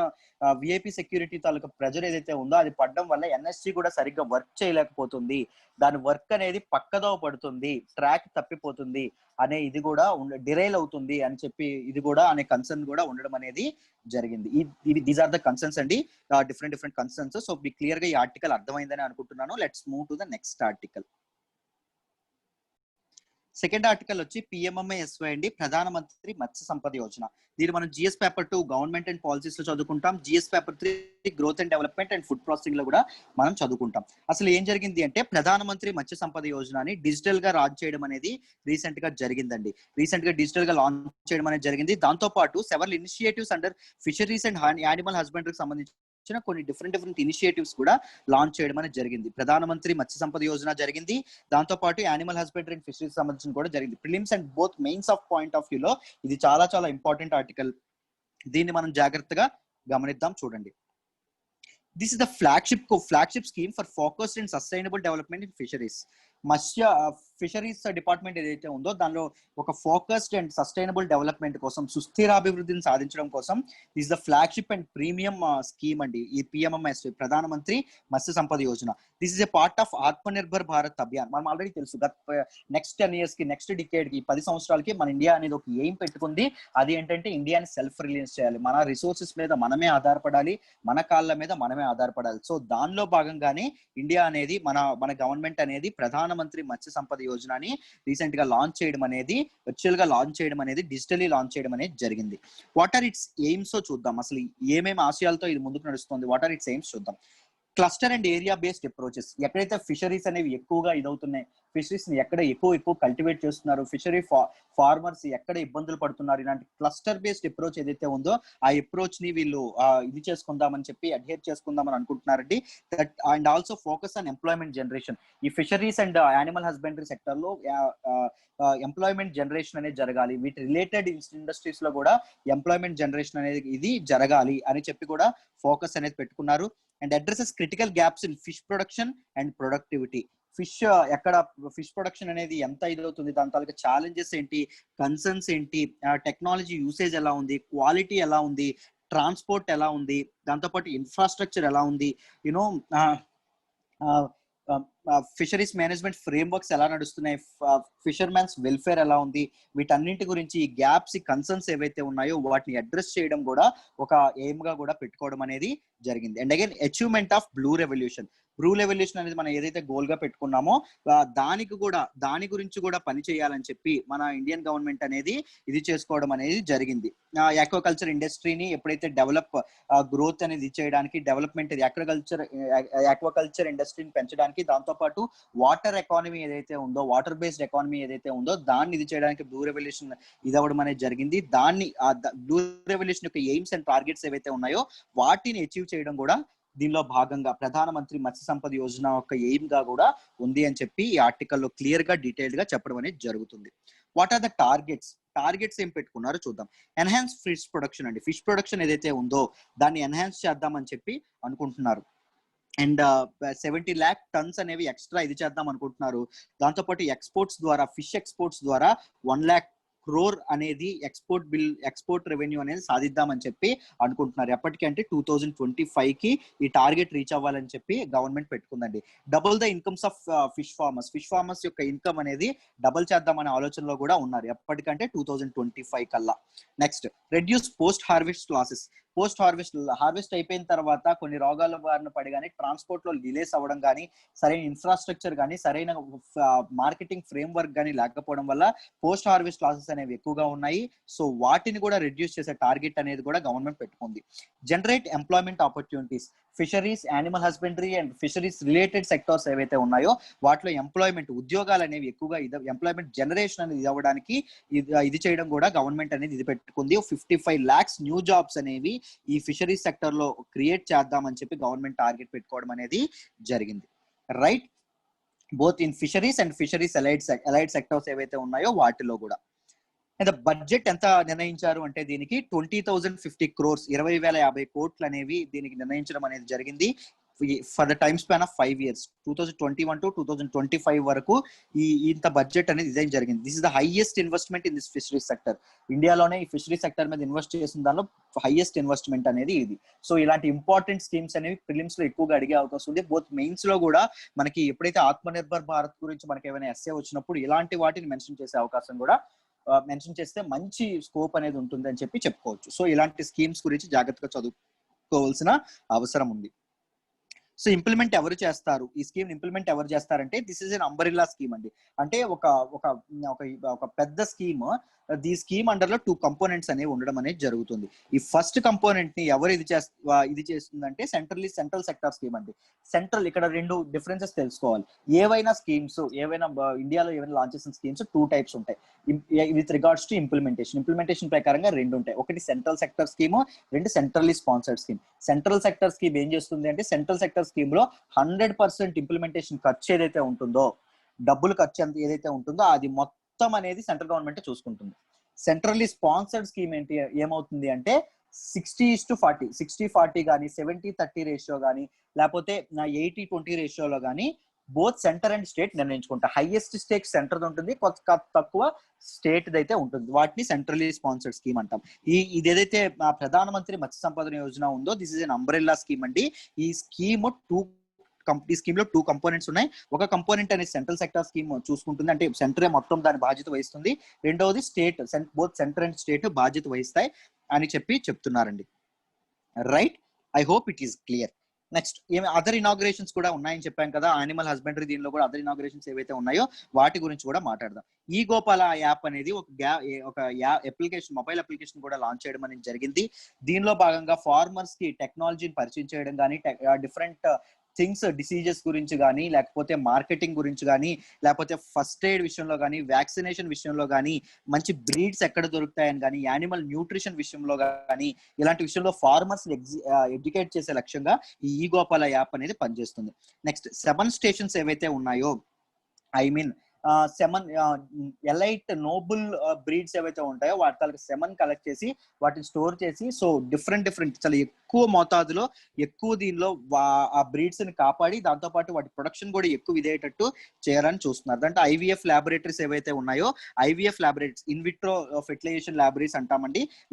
Speaker 1: విఐపి సెక్యూరిటీ తాలూకు ప్రెజర్ ఏదైతే ఉందో అది పడడం వల్ల ఎన్ఎస్జి కూడా సరిగ్గా వర్క్ చేయలేకపోతుంది. దాని వర్క్ అనేది పక్కదో పడుతుంది, ట్రాక్ తప్పిపోతుంది అనే ఇది కూడా డిరైల్ అవుతుంది అని చెప్పి ఇది కూడా అనే కన్సర్న్ కూడా ఉండడం అనేది జరిగింది. దీస్ ఆర్ ద కన్సర్న్స్ అండి, డిఫరెంట్ కన్సర్న్స్. సో మీకు క్లియర్ గా ఈ ఆర్టికల్ అర్థమైందని అనుకుంటున్నాను. Let's move to the next article. Second article వచ్చి పిఎంఎంఎస్వై అండి, ప్రధానమంత్రి మత్స్య సంపద యోజన. దీన్ని మనం GS paper 2 government and policies లో చదువుకుంటాం. GS paper 3 growth and development and food processing లో కూడా మనం చదువుకుంటాం. అసలు ఏం జరిగింది అంటే ప్రధానమంత్రి మత్స్య సంపద యోజనని డిజిటల్ గా లాంచ్ చేయడం అనేది రీసెంట్ గా జరిగిందండి. రీసెంట్ గా డిజిటల్ గా లాంచ్ చేయడం అనేది జరిగింది. దాంతో పాటు several initiatives under fisheries and animal హస్బెండరీకి సంబంధించి కొన్ని డిఫరెంట్ ఇనిషియేటివ్స్ కూడా లాంచ్ చేయడం అనేది జరిగింది. ప్రధానమంత్రి మత్స్య సంపద యోజన జరిగింది, దాంతో పాటు యానిమల్ హస్బెండరీ అండ్ ఫిషరీస్ సంబంధించి కూడా జరిగింది. Prelims and both mains of point of view లో ఇది చాలా ఇంపార్టెంట్ ఆర్టికల్. దీన్ని మనం జాగ్రత్తగా గమనిద్దాం. చూడండి. This is the flagship scheme for focused and sustainable development in fisheries. మత్స్య ఫిషరీస్ డిపార్ట్మెంట్ ఏదైతే ఉందో దానిలో ఒక ఫోకస్డ్ అండ్ సస్టైనబుల్ డెవలప్మెంట్ కోసం, సుస్థిరాభివృద్ధిని సాధించడం కోసం this the flagship and premium scheme అండి ఈ పిఎంఎంఎస్, ప్రధానమంత్రి Mantri Sampada Yojana. This is a part of Atmanirbhar Bharat Abhiyan. మనం ఆల్రెడీ తెలుసు నెక్స్ట్ 10 years కి, నెక్స్ట్ డికేడ్ కి, 10 సంవత్సరాలకి మన ఇండియా అనేది ఒక ఎయిమ్ పెట్టుకుంది. అది ఏంటంటే ఇండియాని సెల్ఫ్ రిలయన్స్ చేయాలి, మన రిసోర్సెస్ మీద మనమే ఆధారపడాలి, మన కాళ్ళ మీద మనమే ఆధారపడాలి. సో దానిలో భాగంగానే ఇండియా అనేది మన గవర్నమెంట్ అనేది ప్రధానమంత్రి మత్స్య సంపద యోజనని రీసెంట్ గా లాంచ్ చేయడం అనేది, వర్చువల్ గా లాంచ్ చేయడం అనేది, డిజిటలీ లాంచ్ చేయడం అనేది జరిగింది. వాట్ ఆర్ ఇట్స్ ఎయిమ్స్ చూద్దాం, అసలు ఏమేమి ఆశయాలతో ఇది ముందుకు నడుస్తుంది, వాట్ ఆర్ ఇట్స్ ఎయిమ్స్ చూద్దాం. Cluster and area based approaches. ఎక్కడైతే ఫిషరీస్ అనేవి ఎక్కువగా ఇదవుతున్నాయి, ఫిషరీస్ ని ఎక్కడ ఎక్కువ కల్టివేట్ చేస్తున్నారు, ఫిషరీ ఫార్మర్స్ ఎక్కడ ఇబ్బందులు పడుతున్నారు, ఇలాంటి క్లస్టర్ బేస్డ్ అప్రోచ్ ఏదైతే ఉందో ఆ అప్రోచ్ ని వీళ్ళు ఇది చేసుకుందామని చెప్పి అడ్హేర్ చేసుకుందామని అనుకుంటున్నారండి. That and also focus on employment generation. ఈ fisheries and animal husbandry sector లో ఎంప్లాయ్మెంట్ జనరేషన్ అనేది జరగాలి, వీటి రిలేటెడ్ ఇండస్ట్రీస్ లో కూడా ఎంప్లాయ్మెంట్ జనరేషన్ అనేది ఇది జరగాలి అని చెప్పి కూడా ఫోకస్ అనేది పెట్టుకున్నారు. And addresses critical gaps in fish production and productivity. ఎక్కడ ఫిష్ ప్రొడక్షన్ అనేది ఎంత ఇదవుతుంది, దాని తాలూకా ఛాలెంజెస్ ఏంటి, కన్సర్న్స్ ఏంటి, టెక్నాలజీ యూసేజ్ ఎలా ఉంది, క్వాలిటీ ఎలా ఉంది, ట్రాన్స్పోర్ట్ ఎలా ఉంది, దాంతోపాటు ఇన్ఫ్రాస్ట్రక్చర్ ఎలా ఉంది, యూనో ఫిషరీస్ మేనేజ్మెంట్ ఫ్రేమ్వర్క్స్ ఎలా నడుస్తున్నాయి, ఫిషర్మెన్స్ వెల్ఫేర్ ఎలా ఉంది, వీటన్నింటి గురించి ఈ గ్యాప్స్, ఈ కన్సర్న్స్ ఏవైతే ఉన్నాయో వాటిని అడ్రస్ చేయడం కూడా ఒక ఎయిమ్ గా కూడా పెట్టుకోవడం అనేది జరిగింది. And again achievement of blue revolution. Blue revolution అనేది మనం ఏదైతే గోల్ గా పెట్టుకున్నామో దాని గురించి కూడా పని చేయాలని చెప్పి మన ఇండియన్ గవర్నమెంట్ అనేది ఇది చేసుకోవడం అనేది జరిగింది. ఆక్వాకల్చర్ ఇండస్ట్రీని ఎప్పుడైతే గ్రోత్ అనేది చేయడానికి, డెవలప్మెంట్ ఆక్వాకల్చర్ ఇండస్ట్రీని పెంచడానికి, దాంతో పాటు వాటర్ ఎకానమీ ఏదైతే ఉందో, వాటర్ బేస్డ్ ఎకానమీ ఏదైతే ఉందో దాన్ని ఇది చేయడానికి బ్లూ రెవల్యూషన్ ఇదవడం అనేది జరిగింది. బ్లూ రెవల్యూషన్ యొక్క ఎయిమ్స్ అండ్ టార్గెట్స్ ఏవైతే ఉన్నాయో వాటిని అచీవ్ చేయడం కూడా దీనిలో భాగంగా ప్రధానమంత్రి మత్స్య సంపద యోజన యొక్క ఎయిమ్ గా కూడా ఉంది అని చెప్పి ఈ ఆర్టికల్లో క్లియర్ గా డీటెయిల్డ్ గా చెప్పడం అనేది జరుగుతుంది. వాట్ ఆర్ ద టార్గెట్స్ ఏం పెట్టుకున్నారో చూద్దాం. ఎన్హాన్స్ ఫిష్ ప్రొడక్షన్ అండి. ఫిష్ ప్రొడక్షన్ ఏదైతే ఉందో దాన్ని ఎన్హాన్స్ చేద్దామని చెప్పి అనుకుంటున్నారు. అండ్ 70 lakh tons అనేవి ఎక్స్ట్రా ఇది చేద్దాం అనుకుంటున్నారు. దాంతోపాటు ఫిష్ ఎక్స్పోర్ట్స్ ద్వారా 1 lakh crore అనేది ఎక్స్పోర్ట్ రెవెన్యూ అనేది సాధిద్దామని చెప్పి అనుకుంటున్నారు. ఎప్పటికంటే 2025 కి ఈ టార్గెట్ రీచ్ అవ్వాలని చెప్పి గవర్నమెంట్ పెట్టుకుందండి. Double the incomes of fish farmers యొక్క ఇన్కమ్ అనేది డబుల్ చేద్దామనే ఆలోచనలో కూడా ఉన్నారు ఎప్పటికంటే 2025 కల్లా. Next, reduce post harvest losses. Harvest అయిపోయిన తర్వాత కొన్ని రోగాల బారిన పడి కానీ, ట్రాన్స్పోర్ట్ లో డిలేస్ అవ్వడం కానీ, సరైన ఇన్ఫ్రాస్ట్రక్చర్ కానీ, సరైన మార్కెటింగ్ ఫ్రేమ్ వర్క్ కానీ లేకపోవడం వల్ల పోస్ట్ హార్వెస్ట్ లాసెస్ అనేవి ఎక్కువగా ఉన్నాయి. సో వాటిని కూడా రెడ్యూస్ చేసే టార్గెట్ అనేది కూడా గవర్నమెంట్ పెట్టుకుంది. Generate employment opportunities. Fisheries, animal husbandry and fisheries related sectors ఏవైతే ఉన్నాయో వాటిలో ఉద్యోగాలు అనేవి ఎక్కువగా ఎంప్లాయ్మెంట్ జనరేషన్ అనేది అవ్వడానికి ఇది చేయడం కూడా గవర్నమెంట్ అనేది ఇది పెట్టుకుంది. 55 lakhs న్యూ జాబ్స్ అనేవి ఈ ఫిషరీస్ సెక్టర్ లో క్రియేట్ చేద్దామని చెప్పి గవర్నమెంట్ టార్గెట్ పెట్టుకోవడం అనేది జరిగింది. Right, both in fisheries and fisheries allied sectors ఏవైతే ఉన్నాయో వాటిలో కూడా. అండ్ బడ్జెట్ ఎంత నిర్ణయించారు అంటే దీనికి 20,050 crores 20,050 కోట్లు అనేవి దీనికి నిర్ణయించడం అనేది జరిగింది. For the time span of 5 years 2021 to 2025 వరకు ఇంత బడ్జెట్ అనేది డిజైన్ జరిగింది. This is the highest investment in this fishery sector. ఇండియాలోనే ఈ ఫిషరీ సెక్టర్ మీద ఇన్వెస్ట్ చేసిన దానిలో హైయెస్ట్ ఇన్వెస్ట్మెంట్ అనేది ఇది. సో ఇలాంటి ఇంపార్టెంట్ స్కీమ్స్ అనేవి ప్రిలిమ్స్ లో ఎక్కువగా అడిగే అవకాశం ఉంది. బోత్ మెయిన్స్ లో కూడా మనకి ఎప్పుడైతే ఆత్మనిర్భర్ భారత్ గురించి మనకి ఏమైనా ఎస్సే వచ్చినప్పుడు ఇలాంటి వాటిని మెన్షన్ చేసే అవకాశం కూడా మెన్షన్ చేస్తే మంచి స్కోప్ అనేది ఉంటుంది అని చెప్పి చెప్పుకోవచ్చు. సో ఇలాంటి స్కీమ్స్ గురించి జాగ్రత్తగా చదువుకోవాల్సిన అవసరం ఉంది. సో ఇంప్లిమెంట్ ఎవరు చేస్తారు, ఈ స్కీమ్ ఇంప్లిమెంట్ ఎవరు చేస్తారంటే this is an umbrella scheme అండి. అంటే ఒక పెద్ద స్కీమ్. ఈ స్కీమ్ అండర్ లో 2 components అనేవి ఉండడం అనేది జరుగుతుంది. ఈ ఫస్ట్ కంపోనెంట్ ని ఎవరు ఇది చేస్తుందంటే సెంట్రల్ సెక్టర్ స్కీమ్ అండి. ఇక్కడ 2 డిఫరెన్సెస్ తెలుసుకోవాలి. ఏవైనా ఇండియాలో ఏవైనా లాంచ్ చేసిన స్కీమ్స్ 2 types ఉంటాయి విత్ రిగార్డ్స్ టు ఇంప్లిమెంటేషన్ ప్రకారంగా 2 ఉంటాయి. ఒకటి central sector scheme, 2 centrally sponsored scheme. Central sector scheme ఏం చేస్తుంది అంటే సెంట్రల్ సెక్టర్ స్కీమ్ లో 100% ఇంప్లిమెంటేషన్ ఖర్చు ఏదైతే ఉంటుందో, డబ్బులు ఖర్చు ఏదైతే ఉంటుందో అది మొత్తం అనేది సెంట్రల్ గవర్నమెంట్ చూసుకుంటుంది. సెంట్రల్లీ స్పాన్సర్డ్ స్కీమ్ ఏమవుతుంది అంటే 60:40 కానీ, 70:30 రేషియో కానీ, లేకపోతే 80:20 రేషియోలో కానీ బోత్ సెంటర్ అండ్ స్టేట్ నిర్ణయించుకుంటారు. హైయెస్ట్ స్టేక్ సెంటర్ ఉంటుంది, తక్కువ స్టేట్ అయితే ఉంటుంది. వాటిని సెంట్రలీ స్పాన్సర్డ్ స్కీమ్ అంటాం. ఇది ఏదైతే ప్రధానమంత్రి మత్స్య సంపద యోజన ఉందో, this is an umbrella scheme అండి. ఈ స్కీమ్ ఈ స్కీమ్ లో 2 కంపోనెంట్స్ ఉన్నాయి. ఒక కంపోనెంట్ అనేది సెంట్రల్ సెక్టర్ స్కీమ్ చూసుకుంటుంది, అంటే సెంటరే మొత్తం దాని బాధ్యత వహిస్తుంది. రెండవది state, both centre and state బాధ్యత వహిస్తాయి అని చెప్తున్నారండి. Right, I hope it is clear. Next other inaugurations కూడా ఉన్నాయని చెప్పాం కదా, యానిమల్ హస్బెండరీ, దీనిలో కూడా అదర్ ఇనాగ్రేషన్స్ ఏవైతే ఉన్నాయో వాటి గురించి కూడా మాట్లాడదాం. ఈ గోపాల యాప్ అనేది ఒక అప్లికేషన్, మొబైల్ అప్లికేషన్ కూడా లాంచ్ చేయడం అనేది జరిగింది. దీనిలో భాగంగా ఫార్మర్స్ కి టెక్నాలజీని పరిచయం చేయడం కానీ, డిఫరెంట్ థింగ్స్, డిసీజెస్ గురించి కానీ, లేకపోతే మార్కెటింగ్ గురించి కానీ, లేకపోతే ఫస్ట్ ఎయిడ్ విషయంలో కానీ, వ్యాక్సినేషన్ విషయంలో కానీ, మంచి బ్రీడ్స్ ఎక్కడ దొరుకుతాయని కానీ, యానిమల్ న్యూట్రిషన్ విషయంలో కానీ, ఇలాంటి విషయంలో ఫార్మర్స్ ఎడ్యుకేట్ చేసే లక్ష్యంగా ఈ గోపాల యాప్ అనేది పనిచేస్తుంది. నెక్స్ట్ 7 స్టేషన్స్ ఏవైతే ఉన్నాయో, I mean elite noble breeds ఏవైతే ఉంటాయో వాటి సెమన్ కలెక్ట్ చేసి వాటిని స్టోర్ చేసి, సో డిఫరెంట్ చాలా ఎక్కువ మోతాదులో ఎక్కువ దీనిలో ఆ బ్రీడ్స్ ని కాపాడి, దాంతో పాటు వాటి ప్రొడక్షన్ కూడా ఎక్కువ ఇదేటట్టు చేయాలని చూస్తున్నారు. అంటే ఐవీఎఫ్ ల్యాబొరేటరీస్ ఏవైతే ఉన్నాయో, IVF laboratories, in vitro fertilisation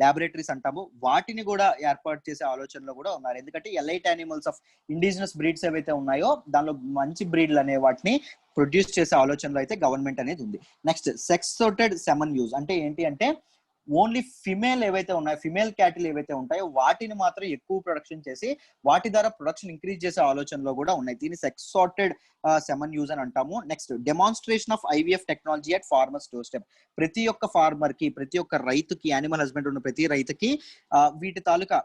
Speaker 1: laboratories అంటాము, వాటిని కూడా ఏర్పాటు చేసే ఆలోచనలో కూడా ఉన్నారు. ఎందుకంటే elite animals of indigenous breeds ఏవైతే ఉన్నాయో దానిలో మంచి బ్రీడ్లు అనే వాటిని ప్రొడ్యూస్ చేసే ఆలోచనలో అయితే గవర్నమెంట్ అనేది ఉంది. Next sex sorted semen use అంటే ఏంటి అంటే, ఓన్లీ ఫిమేల్ ఏవైతే ఉన్నాయో, ఫిమేల్ క్యాటిల్ ఏవైతే ఉంటాయో వాటిని మాత్రం ఎక్కువ ప్రొడక్షన్ చేసి వాటి ద్వారా ప్రొడక్షన్ ఇంక్రీజ్ చేసే ఆలోచనలో కూడా ఉన్నాయి. దీన్ని సెక్స్ సార్టెడ్ సెమన్ యూజ్ అని అంటాము. Next demonstration of IVF technology at farmers door step. ప్రతి ఒక్క ఫార్మర్ కి, ప్రతి ఒక్క రైతుకి, యానిమల్ హస్బెండ్ ఉన్న ప్రతి రైతుకి వీటి తాలూకా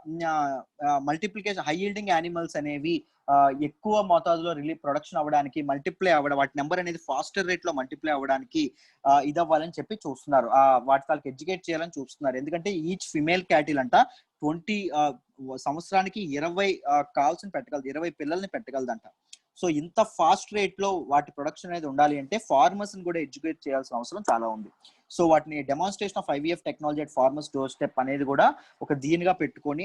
Speaker 1: మల్టిప్లికేషన్, హై ఈల్డింగ్ యానిమల్స్ అనేవి ఎక్కువ మోతాదులో ప్రొడక్షన్ అవ్వడానికి, మల్టిప్లై అవ్వడం, వాటి నెంబర్ అనేది ఫాస్టర్ రేట్ లో మల్టిప్లై అవ్వడానికి ఇదవ్వాలని చెప్పి చూస్తున్నారు. వాటి తాలూకు ఎడ్యుకేట్ చేయాలని చూస్తున్నారు. ఎందుకంటే ఈచ్ ఫిమేల్ క్యాటిల్ అంట 20 సంవత్సరానికి 20 కాల్స్ని పెట్టగలదు, 20 పిల్లల్ని పెట్టగలదంట. సో ఇంత ఫాస్ట్ రేట్ లో వాటి ప్రొడక్షన్ అనేది ఉండాలి అంటే ఫార్మర్స్ ని కూడా ఎడ్యుకేట్ చేయాల్సిన అవసరం చాలా ఉంది. సో వాటిని demonstration of IVF technology at farmers door step అనేది కూడా ఒక దీనిగా పెట్టుకొని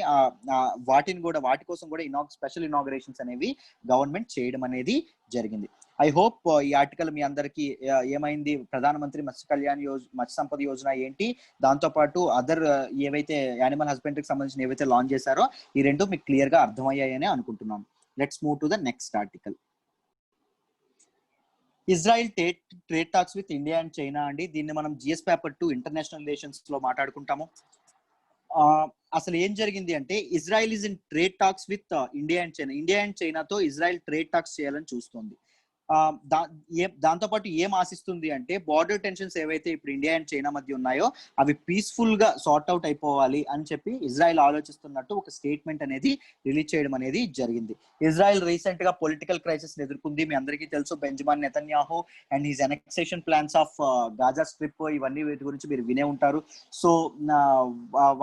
Speaker 1: వాటిని కూడా, వాటి కోసం కూడా స్పెషల్ ఇనాగ్రేషన్స్ అనేవి గవర్నమెంట్ చేయడం అనేది జరిగింది. ఐ హోప్ ఈ ఆర్టికల్ మీ అందరికి ఏమైంది, ప్రధానమంత్రి మత్స్య సంపద యోజన ఏంటి, దాంతో పాటు అదర్ ఏవైతే యానిమల్ హస్బెండరీకి సంబంధించిన ఏవైతే లాంచ్ చేశారో ఈ రెండు మీకు క్లియర్ గా అర్థమయ్యాయని అనుకుంటున్నాను. Let's move to the next article. Israel trade talks with India and China అండి. దీన్ని మనం జిఎస్ పేపర్ 2 ఇంటర్నేషనల్ రిలేషన్స్ లో మాట్లాడుకుంటాము. అసలు ఏం జరిగింది అంటే, Israel is in trade talks with India and చైనాతో ఇజ్రాయిల్ ట్రేడ్ టాక్స్ చేయాలని చూస్తుంది. దాంతో పాటు ఏం ఆశిస్తుంది అంటే, బార్డర్ టెన్షన్స్ ఏవైతే ఇప్పుడు ఇండియా అండ్ చైనా మధ్య ఉన్నాయో అవి పీస్ఫుల్ గా సార్ట్ అవుట్ అయిపోవాలి అని చెప్పి ఇజ్రాయెల్ ఆలోచిస్తున్నట్టు ఒక స్టేట్మెంట్ అనేది రిలీజ్ చేయడం అనేది జరిగింది. ఇజ్రాయెల్ రీసెంట్ గా పొలిటికల్ క్రైసిస్ ఎదుర్కొంది. మీ అందరికీ తెలుసు, Benjamin Netanyahu and his annexation plans of Gaza strip, ఇవన్నీ వీటి గురించి మీరు వినే ఉంటారు. సో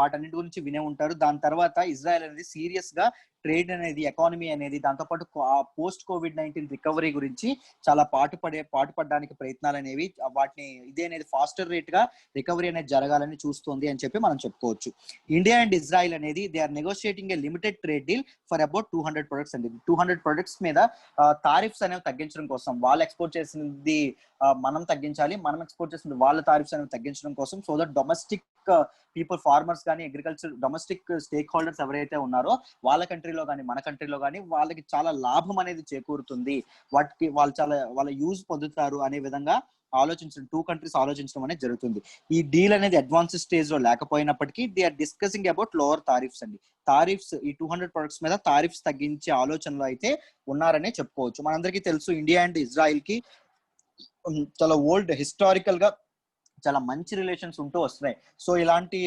Speaker 1: వాటన్నిటి గురించి వినే ఉంటారు. దాని తర్వాత ఇజ్రాయెల్ అనేది సీరియస్ గా ట్రేడ్ అనేది, ఎకానమీ అనేది, దాంతో పాటు పోస్ట్ కోవిడ్-19 రికవరీ గురించి చాలా పాటుపడడానికి ప్రయత్నాలు అనేవి, వాటిని ఇదే అనేది ఫాస్టర్ రేట్ గా రికవరీ అనేది జరగాలని చూస్తుంది అని చెప్పి మనం చెప్పుకోవచ్చు. ఇండియా అండ్ ఇజ్రాయెల్ అనేది they are negotiating a limited trade deal for about 200 products అండి. 200 ప్రొడక్ట్స్ మీద టారిఫ్స్ అనేవి తగ్గించడం కోసం, వాళ్ళు ఎక్స్పోర్ట్ చేసింది మనం తగ్గించాలి, మనం ఎక్స్పోర్ట్ చేసింది వాళ్ళ టారిఫ్స్ అనేవి తగ్గించడం కోసం, so that domestic people, farmers కానీ, అగ్రికల్చర్ డొమెస్టిక్ స్టేక్ హోల్డర్స్ ఎవరైతే ఉన్నారో వాళ్ళ కంట్రీలో కానీ మన కంట్రీలో కానీ వాళ్ళకి చాలా లాభం అనేది చేకూరుతుంది, వాటికి వాళ్ళ యూజ్ పొందుతారు అనే విధంగా ఆలోచించడం, 2 కంట్రీస్ ఆలోచించడం అనేది జరుగుతుంది. ఈ డీల్ అనేది అడ్వాన్స్ స్టేజ్ లో లేకపోయినప్పటికీ they are discussing about lower tariffs అండి. టారిఫ్స్ ఈ 200 ప్రొడక్ట్స్ మీద టారిఫ్స్ తగ్గించే ఆలోచనలో అయితే ఉన్నారనే చెప్పుకోవచ్చు. మనందరికీ తెలుసు, ఇండియా అండ్ ఇజ్రాయెల్ కి చాలా ఓల్డ్ హిస్టారికల్ గా చాలా మంచి రిలేషన్స్ ఉంటూ వస్తున్నాయి. సో ఇలాంటి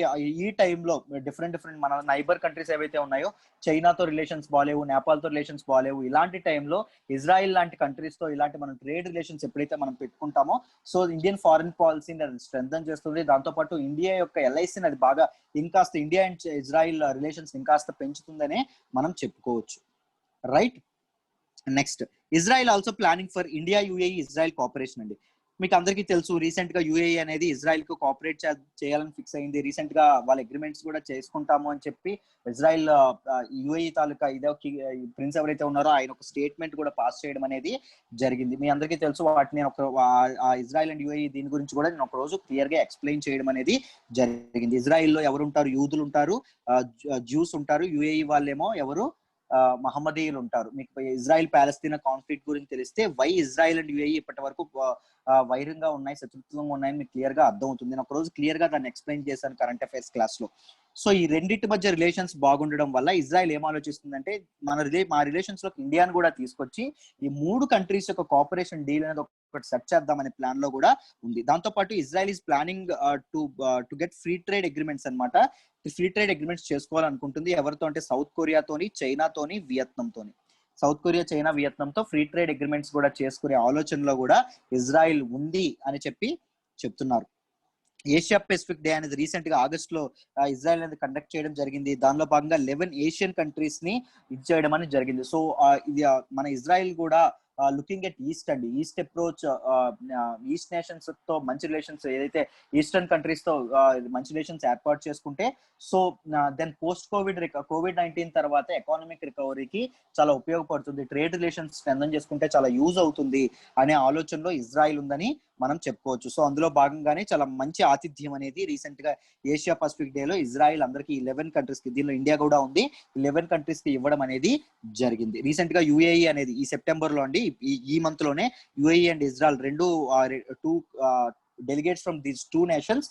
Speaker 1: ఈ టైంలో డిఫరెంట్ మన నైబర్ కంట్రీస్ ఏవైతే ఉన్నాయో, చైనాతో రిలేషన్స్ బాగాలేవు, నేపాల్తో రిలేషన్స్ బాగాలేవు, ఇలాంటి టైంలో ఇజ్రాయిల్ లాంటి కంట్రీస్ తో ఇలాంటి మనం ట్రేడ్ రిలేషన్స్ ఎప్పుడైతే మనం పెట్టుకుంటామో, సో ఇండియన్ ఫారిన్ పాలసీని అది స్ట్రెంథన్ చేస్తుంది. దాంతోపాటు ఇండియా యొక్క ఎల్ఐసిని అది బాగా ఇంకాస్త, ఇండియా అండ్ ఇజ్రాయిల్ రిలేషన్స్ ఇంకాస్త పెంచుతుందనే మనం చెప్పుకోవచ్చు. Right. Next, Israel also planning for India UAE Israel cooperation అండి. మీకు అందరికీ తెలుసు రీసెంట్ గా యుఏఈ అనేది ఇజ్రాయెల్ కు కోఆపరేట్ చేయాలని ఫిక్స్ అయింది. రీసెంట్ గా వాళ్ళ అగ్రిమెంట్స్ కూడా చేసుకుంటాము అని చెప్పి ఇజ్రాయెల్ యుఏఈ తాలూకా ఇదే ప్రిన్స్ ఎవరైతే ఉన్నారో ఆయన ఒక స్టేట్మెంట్ కూడా పాస్ చేయడం అనేది జరిగింది. మీ అందరికీ తెలుసు. వాటిని ఇజ్రాయెల్ అండ్ యుఏఈ దీని గురించి కూడా నేను ఒక రోజు క్లియర్ గా ఎక్స్ప్లెయిన్ చేయడం అనేది జరిగింది. ఇజ్రాయెల్లో ఎవరు ఉంటారు? యూదులు ఉంటారు, జ్యూస్ ఉంటారు. యుఏఈ వాళ్ళేమో ఎవరు? మహమ్మదీయులు ఉంటారు. మీకు ఇజ్రాయెల్ పాలస్తీనా కాన్ఫ్లిక్ట్ గురించి తెలిస్తే వై ఇజ్రాయెల్ అండ్ యుఏఈ ఇప్పటి వరకు వైరంగా ఉన్నాయి, శత్రుత్వంగా ఉన్నాయని మీకు క్లియర్ గా అర్థం అవుతుంది. నేను ఒక రోజు క్లియర్ గా దాన్ని ఎక్స్ప్లెయిన్ చేశాను కరెంట్ అఫైర్స్ క్లాస్ లో. సో ఈ రెండింటి మధ్య రిలేషన్స్ బాగుండడం వల్ల ఇజ్రాయెల్ ఏం ఆలోచిస్తుందంటే మా రిలేషన్స్ లోకి ఇండియాను కూడా తీసుకొచ్చి ఈ 3 కంట్రీస్ యొక్క కోఆపరేషన్ డీల్ అనేది ఒకటి సెట్ చేద్దామనే ప్లాన్ లో కూడా ఉంది. దాంతో పాటు Israel is planning to get free trade agreements అనమాట. ఫ్రీ ట్రేడ్ అగ్రిమెంట్స్ చేసుకోవాలనుకుంటుంది. ఎవరితో అంటే సౌత్ కొరియాతోని, చైనాతోని, వియత్నంతోని. సౌత్ కొరియా, చైనా, వియత్నంతో ఫ్రీ ట్రేడ్ అగ్రిమెంట్స్ కూడా చేసుకునే ఆలోచనలో కూడా ఇజ్రాయెల్ ఉంది అని చెప్పి చెప్తున్నారు. ఏషియా పెసిఫిక్ డే అనేది రీసెంట్ గా ఆగస్ట్ లో ఇజ్రాయెల్ అనేది కండక్ట్ చేయడం జరిగింది. దానిలో భాగంగా 11 ఏషియన్ కంట్రీస్ ని ఇచ్చేయడం అనేది జరిగింది. సో ఇది మన ఇజ్రాయెల్ కూడా లుకింగ్ ఎట్ ఈస్ట్ అండి, ఈస్ట్ అప్రోచ్, ఈస్ట్ నేషన్స్ తో మంచి రిలేషన్స్, ఏదైతే ఈస్టర్న్ కంట్రీస్ తో మంచి రిలేషన్స్ ఏర్పాటు చేసుకుంటే సో దెన్ పోస్ట్ కోవిడ్-19 తర్వాత ఎకానమిక్ రికవరీకి చాలా ఉపయోగపడుతుంది, ట్రేడ్ రిలేషన్స్ స్ట్రెంథన్ చేసుకుంటే చాలా యూజ్ అవుతుంది అనే ఆలోచనలో ఇజ్రాయెల్ ఉందని మనం చెప్పుకోవచ్చు. సో అందులో భాగంగానే చాలా మంచి ఆతిథ్యం అనేది రీసెంట్ గా ఏషియా పసిఫిక్ డే లో ఇజ్రాయెల్ అందరికి 11 కంట్రీస్ కి, దీనిలో ఇండియా కూడా ఉంది, 11 కంట్రీస్ కి ఇవ్వడం అనేది జరిగింది. రీసెంట్ గా యుఏఈ అనేది ఈ సెప్టెంబర్ లో అండి, ఈ మంత్ లోనే UAE and Israel two delegates from these 2 nations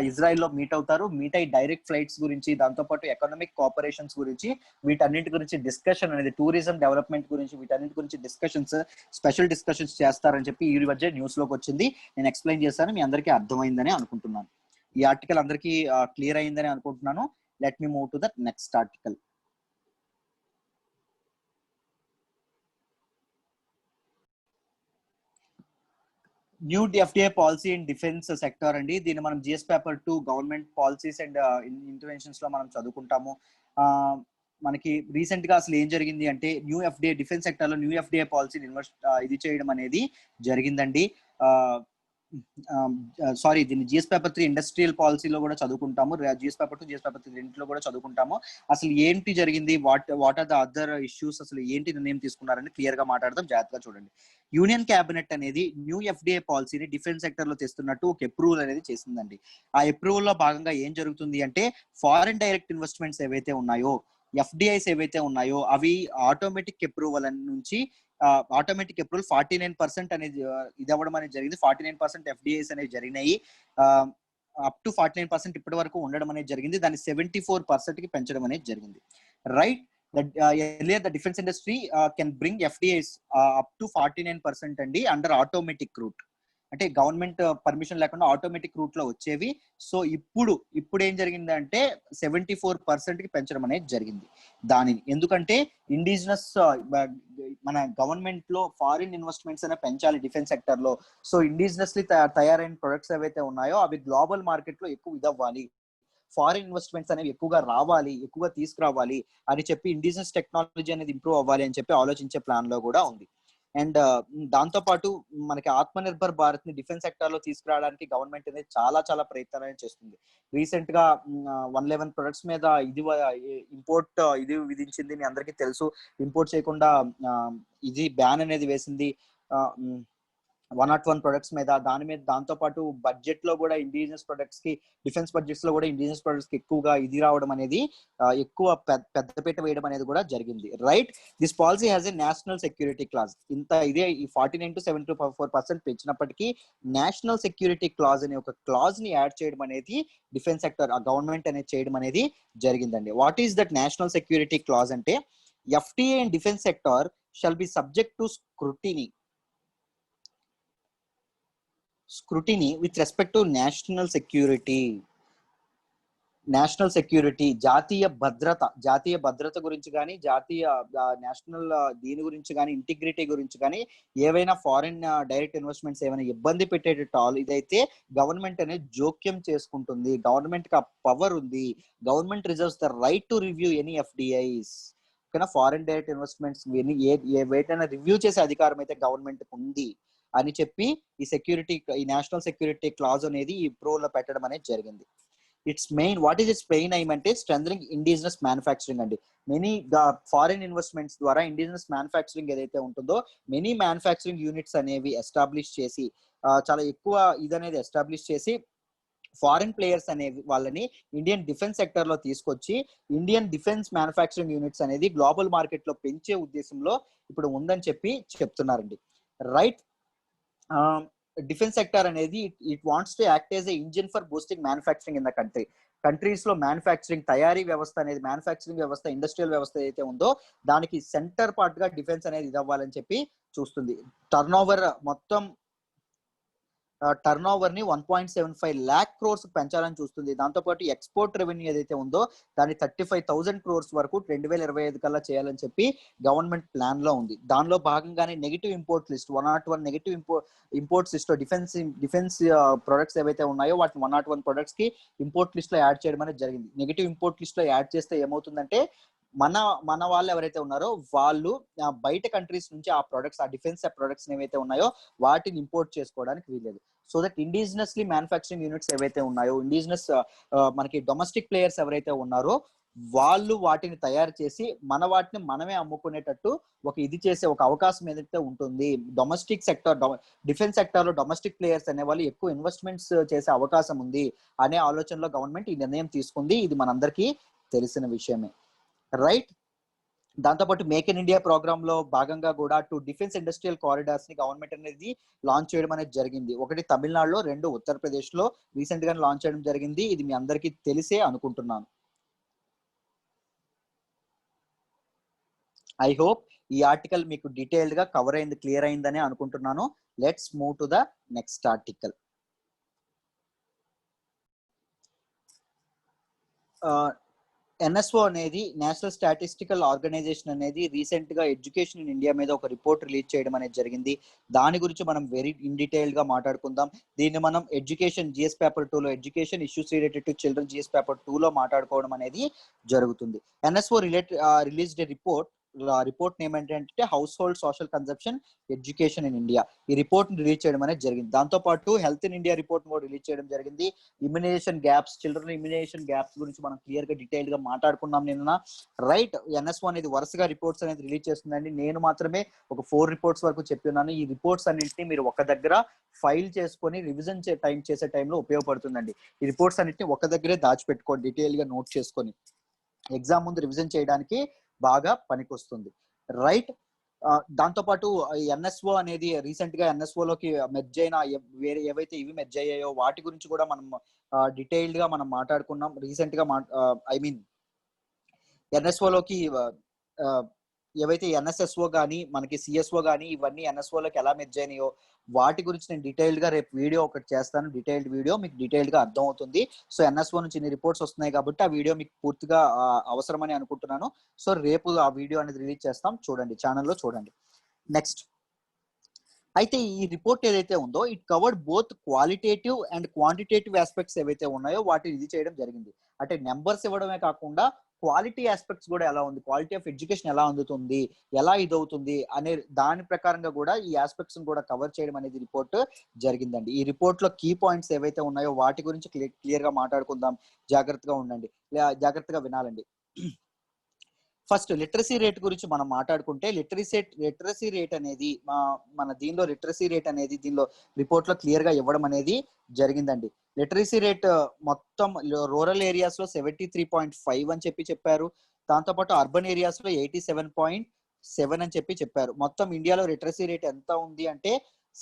Speaker 1: Israel లో మీట్ అవుతారు. మీట్ అయ్యి డైరెక్ట్ ఫ్లైట్స్ గురించి, దాంతో పాటు ఎకనామిక్ కోఆపరేషన్స్ గురించి, వీటన్నిటి గురించి డిస్కషన్ అనేది, టూరిజం డెవలప్మెంట్ గురించి, వీటన్నిటి గురించి స్పెషల్ డిస్కషన్స్ చేస్తారని చెప్పి ఈ మధ్య న్యూస్ లోకి వచ్చింది. నేను ఎక్స్ప్లెయిన్ చేశాను, మీ అందరికీ అర్థమైందని అనుకుంటున్నాను. ఈ ఆర్టికల్ అందరికీ క్లియర్ అయిందని అనుకుంటున్నాను. Let me move to the next article. New FDI policy in defence sector అండి. దీన్ని మనం GS paper 2 government policies and interventions లో మనం చదువుకుంటాము. మనకి రీసెంట్ గా అసలు ఏం జరిగింది అంటే న్యూ ఎఫ్డిఐ డిఫెన్స్ సెక్టర్ లో న్యూ ఎఫ్డిఐ పాలసీని ఇది చేయడం అనేది జరిగిందండి. సారీ, దీన్ని జిఎస్ పేపర్ 3 ఇండస్ట్రియల్ పాలసీలో కూడా చదువుకుంటాము. జిఎస్ పేపర్ 2, జిఎస్ పేపర్ 3 రెండింటిలో కూడా చదువుకుంటాము. అసలు ఏంటి జరిగింది, what are the other issues, అసలు ఏంటి నిర్ణయం తీసుకున్నారని క్లియర్ గా మాట్లాడదాం. జాగ్రత్తగా చూడండి. యూనియన్ క్యాబినెట్ అనేది న్యూ ఎఫ్డిఐ పాలసీని డిఫెన్స్ సెక్టర్ లో తెస్తున్నట్టు ఒక అప్రూవల్ అనేది చేసిందండి. ఆ అప్రూవల్ లో భాగంగా ఏం జరుగుతుంది అంటే ఫారిన్ డైరెక్ట్ ఇన్వెస్ట్మెంట్స్ ఏవైతే ఉన్నాయో, ఎఫ్డిఐస్ ఏవైతే ఉన్నాయో అవి ఆటోమేటిక్ అప్రూవల్ నుంచి ఆటోమేటిక్ అప్రూవల్ 49% అనేది ఇది అవ్వడం అనేది జరిగింది. 49% ఎఫ్డిఐస్ అనేవి జరిగినాయి. అప్ టు 49% ఇప్పటి వరకు ఉండడం అనేది జరిగింది. దాన్ని 74% కి పెంచడం అనేది జరిగింది. Right, earlier the defense industry can bring FDIs up to 49% అండి అండర్ ఆటోమేటిక్ రూట్, అంటే గవర్నమెంట్ పర్మిషన్ లేకుండా ఆటోమేటిక్ రూట్ లో వచ్చేవి. సో ఇప్పుడు ఏం జరిగిందంటే 74% కి పెంచడం అనేది జరిగింది దానిని. ఎందుకంటే ఇండిజినస్ మన గవర్నమెంట్ లో ఫారిన్ ఇన్వెస్ట్మెంట్స్ అనే పెంచాలి డిఫెన్స్ సెక్టర్ లో. సో ఇండిజినస్లీ తయారైన ప్రొడక్ట్స్ ఏవైతే ఉన్నాయో అవి గ్లోబల్ మార్కెట్ లో ఎక్కువ ఇదవ్వాలి, ఫారిన్ ఇన్వెస్ట్మెంట్స్ అనేవి ఎక్కువగా రావాలి, ఎక్కువగా తీసుకురావాలి అని చెప్పి ఇండిజినస్ టెక్నాలజీ అనేది ఇంప్రూవ్ అవ్వాలి అని చెప్పి ఆలోచించే ప్లాన్ లో కూడా ఉంది. అండ్ దాంతో పాటు మనకి ఆత్మ నిర్భర్ భారత్ ని డిఫెన్స్ సెక్టర్ లో తీసుకురావడానికి గవర్నమెంట్ అనేది చాలా ప్రయత్నాలు చేస్తుంది. రీసెంట్ గా 111 ప్రొడక్ట్స్ మీద ఇంపోర్ట్ ఇది విధించింది, మీ అందరికీ తెలుసు. ఇంపోర్ట్ చేయకుండా ఇది బ్యాన్ అనేది వేసింది 101 ప్రొడక్ట్స్ మీద. దాంతో పాటు బడ్జెట్ లో కూడా ఇండిజినస్ ప్రొడక్ట్స్ కి, డిఫెన్స్ బడ్జెట్స్ లో కూడా ఇండిజినస్ ప్రొడక్ట్స్ కి ఎక్కువగా ఇది రావడం అనేది, ఎక్కువ పెద్దపీట వేయడం అనేది కూడా జరిగింది. Right, this policy has a national security clause. ఇదే ఈ 49 to 74% పెంచినప్పటికీ నేషనల్ సెక్యూరిటీ క్లాజ్ అనే ఒక క్లాజ్ ని యాడ్ చేయడం అనేది డిఫెన్స్ సెక్టర్ గవర్నమెంట్ అనేది చేయడం అనేది జరిగిందండి. What is that national security clause అంటే FDI and defence sector shall be subject to scrutiny with respect to national security, జాతీయ భద్రత గురించి కానీ, జాతీయ నేషనల్ దీని గురించి కానీ, ఇంటిగ్రిటీ గురించి కానీ, ఏవైనా ఫారిన్ డైరెక్ట్ ఇన్వెస్ట్మెంట్స్ ఏమైనా ఇబ్బంది పెట్టేటట్టు ఇదైతే గవర్నమెంట్ అనేది జోక్యం చేసుకుంటుంది. గవర్నమెంట్ కి ఆ పవర్ ఉంది. Government reserves the right to review any FDIs. Foreign direct investments వేటైనా రివ్యూ చేసే అధికారం అయితే గవర్నమెంట్ ఉంది. అని చెప్పి ఈ నేషనల్ సెక్యూరిటీ క్లాజ్ అనేది ఈ ప్రోలో పెట్టడం అనేది జరిగింది. It's main what is it's main aim అంటే స్ట్రెంథనింగ్ ఇండిజినస్ మ్యానుఫ్యాక్చరింగ్ అండి. మెనీ ఫారిన్ ఇన్వెస్ట్మెంట్స్ ద్వారా ఇండిజినస్ మ్యానుఫ్యాక్చరింగ్ ఏదైతే ఉంటుందో మెనీ మ్యానుఫ్యాక్చరింగ్ యూనిట్స్ అనేవి ఎస్టాబ్లిష్ చేసి చాలా ఎక్కువ ఇదనేది ఎస్టాబ్లిష్ చేసి ఫారిన్ ప్లేయర్స్ అనేవి వాళ్ళని ఇండియన్ డిఫెన్స్ సెక్టర్ లో తీసుకొచ్చి ఇండియన్ డిఫెన్స్ మ్యానుఫ్యాక్చరింగ్ యూనిట్స్ అనేది గ్లోబల్ మార్కెట్ లో పెంచే ఉద్దేశంలో ఇప్పుడు ఉందని చెప్పి చెప్తున్నారండి. రైట్, డిఫెన్స్ సెక్టర్ అనేది it wants to act as a engine for boosting manufacturing in the countries లో మ్యానుఫ్యాక్చరింగ్ తయారీ వ్యవస్థ అనేది మ్యానుఫ్యాక్చరింగ్ వ్యవస్థ ఇండస్ట్రియల్ వ్యవస్థ ఏదైతే ఉందో దానికి సెంటర్ పార్ట్ గా డిఫెన్స్ అనేది ఇది అవ్వాలని చెప్పి చూస్తుంది. టర్న్ ఓవర్ ని 1.75 lakh crores పెంచాలని చూస్తుంది. దాంతోపాటు ఎక్స్పోర్ట్ రెవెన్యూ ఏదైతే ఉందో దాన్ని 35,000 crores వరకు 2025 కల్లా చేయాలని చెప్పి గవర్నమెంట్ ప్లాన్ లో ఉంది. దానిలో భాగంగానే negative import list 101 negative imports list లో డిఫెన్స్ ప్రొడక్ట్స్ ఏవైతే ఉన్నాయో వాటిని 101 ప్రొడక్ట్స్ కి ఇంపోర్ట్ లిస్ట్ లో యాడ్ చేయడం అనేది జరిగింది. నెగిటివ్ ఇంపోర్ట్ లిస్ట్ లో యాడ్ చేస్తే ఏమవుతుందంటే మన వాళ్ళు ఎవరైతే ఉన్నారో వాళ్ళు బయట కంట్రీస్ నుంచి ఆ ప్రొడక్ట్స్ ఆ డిఫెన్స్ ప్రొడక్ట్స్ ఏవైతే ఉన్నాయో వాటిని ఇంపోర్ట్ చేసుకోవడానికి వీలేదు. So that indigenously manufacturing units ఏవైతే ఉన్నాయో ఇండిజినస్ మనకి డొమెస్టిక్ ప్లేయర్స్ ఎవరైతే ఉన్నారో వాళ్ళు వాటిని తయారు చేసి మన వాటిని మనమే అమ్ముకునేటట్టు చేసే ఒక అవకాశం ఏదైతే ఉంటుంది. డొమెస్టిక్ సెక్టర్ డిఫెన్స్ సెక్టర్ లో డొమెస్టిక్ ప్లేయర్స్ అనే వాళ్ళు ఎక్కువ ఇన్వెస్ట్మెంట్స్ చేసే అవకాశం ఉంది అనే ఆలోచనలో గవర్నమెంట్ ఈ నిర్ణయం తీసుకుంది. ఇది మనందరికీ తెలిసిన విషయమే. రైట్, దాంతోపాటు మేక్ ఇన్ ఇండియా ప్రోగ్రామ్ లో భాగంగా కూడా 2 డిఫెన్స్ ఇండస్ట్రియల్ కారిడార్స్ ని గవర్నమెంట్ అనేది లాంచ్ చేయడం అనేది జరిగింది. ఒకటి తమిళనాడులో, 2 ఉత్తరప్రదేశ్ లో రీసెంట్ గా లాంచ్ చేయడం జరిగింది. ఇది మీ అందరికీ తెలిసే అనుకుంటున్నాను. ఐ హోప్ ఈ ఆర్టికల్ మీకు డీటెయిల్డ్ గా కవర్ అయింది, క్లియర్ అయిందని అనుకుంటున్నాను. Let's move to the next article. NSO అనేది నేషనల్ స్టాటిస్టికల్ ఆర్గనైజేషన్ అనేది రీసెంట్ గా ఎడ్యుకేషన్ ఇన్ ఇండియా మీద ఒక రిపోర్ట్ రిలీజ్ చేయడం అనేది జరిగింది. దాని గురించి మనం వెరీ ఇన్ డీటెయిల్ గా మాట్లాడుకుందాం. దీన్ని మనం ఎడ్యుకేషన్ జిఎస్ పేపర్ 2 లో education issues related to children GS paper 2 లో మాట్లాడుకోవడం అనేది జరుగుతుంది. ఎన్ఎస్ఓ రిలీజ్డ్ రిపోర్ట్ నేమ్ ఏంటంటే household social consumption education in India. ఈ రిపోర్ట్ రిలీజ్ చేయడం అనేది జరిగింది. దాంతో పాటు హెల్త్ ఇన్ ఇండియా రిపోర్ట్ కూడా రిలీజ్ చేయడం జరిగింది. Immunisation gaps, children immunisation gaps గురించి మనం క్లియర్ గా డీటెయిల్ గా మాట్లాడుకున్నాం నిన్న. రైట్, ఎన్ఎస్ఓ అనేది వరుసగా రిపోర్ట్స్ అనేది రిలీజ్ చేస్తుందండి. నేను మాత్రమే ఒక 4 రిపోర్ట్స్ వరకు చెప్పిన్నాను. ఈ రిపోర్ట్స్ అన్నింటినీ మీరు ఒక దగ్గర ఫైల్ చేసుకొని రివిజన్ చేసే టైంలో ఉపయోగపడుతుందండి. ఈ రిపోర్ట్స్ అన్నింటినీ ఒక దగ్గరే దాచిపెట్టుకోండి, డీటెయిల్ గా నోట్ చేసుకొని ఎగ్జామ్ ముందు రివిజన్ చేయడానికి బాగా పనికొస్తుంది. రైట్, దాంతోపాటు ఎన్ఎస్ఓ అనేది రీసెంట్ గా ఎన్ఎస్ఓలోకి మెర్జ్ అయిన వేరే ఏవైతే ఇవి మెర్జ్ అయ్యాయో వాటి గురించి కూడా మనం డీటెయిల్డ్ గా మనం మాట్లాడుకున్నాం. రీసెంట్ గా ఎన్ఎస్ఓలోకి ఏవైతే ఎన్ఎస్ఎస్ఓ కానీ మనకి సిఎస్ఓ కానీ ఇవన్నీ ఎన్ఎస్ఓలోకి ఎలా మెర్జ్ అయినాయో వాటి గురించి నేను డీటెయిల్డ్ గా రేపు వీడియో ఒకటి చేస్తాను. డీటెయిల్డ్ వీడియో మీకు డీటెయిల్డ్ గా అర్థం అవుతుంది. సో ఎన్ఎస్ఓ నుంచి ఇన్ని రిపోర్ట్స్ వస్తున్నాయి కాబట్టి ఆ వీడియో మీకు పూర్తిగా అవసరమని అనుకుంటున్నాను. సో రేపు ఆ వీడియో అనేది రిలీజ్ చేస్తాం, చూడండి, ఛానల్లో చూడండి. నెక్స్ట్ అయితే ఈ రిపోర్ట్ ఏదైతే ఉందో it covered both qualitative and quantitative aspects ఏవైతే ఉన్నాయో వాటిని ఇది చేయడం జరిగింది. అంటే నెంబర్స్ ఇవ్వడమే కాకుండా క్వాలిటీ ఆస్పెక్ట్స్ కూడా ఎలా ఉంది, క్వాలిటీ ఆఫ్ ఎడ్యుకేషన్ ఎలా అందుతుంది, ఎలా ఇదవుతుంది అనే దాని ప్రకారంగా కూడా ఈ ఆస్పెక్ట్స్ కూడా కవర్ చేయడం అనేది రిపోర్ట్ జరిగిందండి. ఈ రిపోర్ట్ లో కీ పాయింట్స్ ఏవైతే ఉన్నాయో వాటి గురించి క్లియర్ గా మాట్లాడుకుందాం. జాగ్రత్తగా ఉండండి, జాగ్రత్తగా వినాలండి. ఫస్ట్ లిటరసీ రేట్ గురించి మనం మాట్లాడుకుంటే లిటరసీ రేట్ అనేది మన దీనిలో లిటరసీ రేట్ అనేది దీనిలో రిపోర్ట్ లో క్లియర్ గా ఇవ్వడం అనేది జరిగిందండి. లిటరసీ రేట్ మొత్తం రూరల్ ఏరియాస్ లో 73.5 అని చెప్పారు. దాంతోపాటు అర్బన్ ఏరియాస్ లో 87.7 అని చెప్పారు. మొత్తం ఇండియాలో లిటరసీ రేట్ ఎంత ఉంది అంటే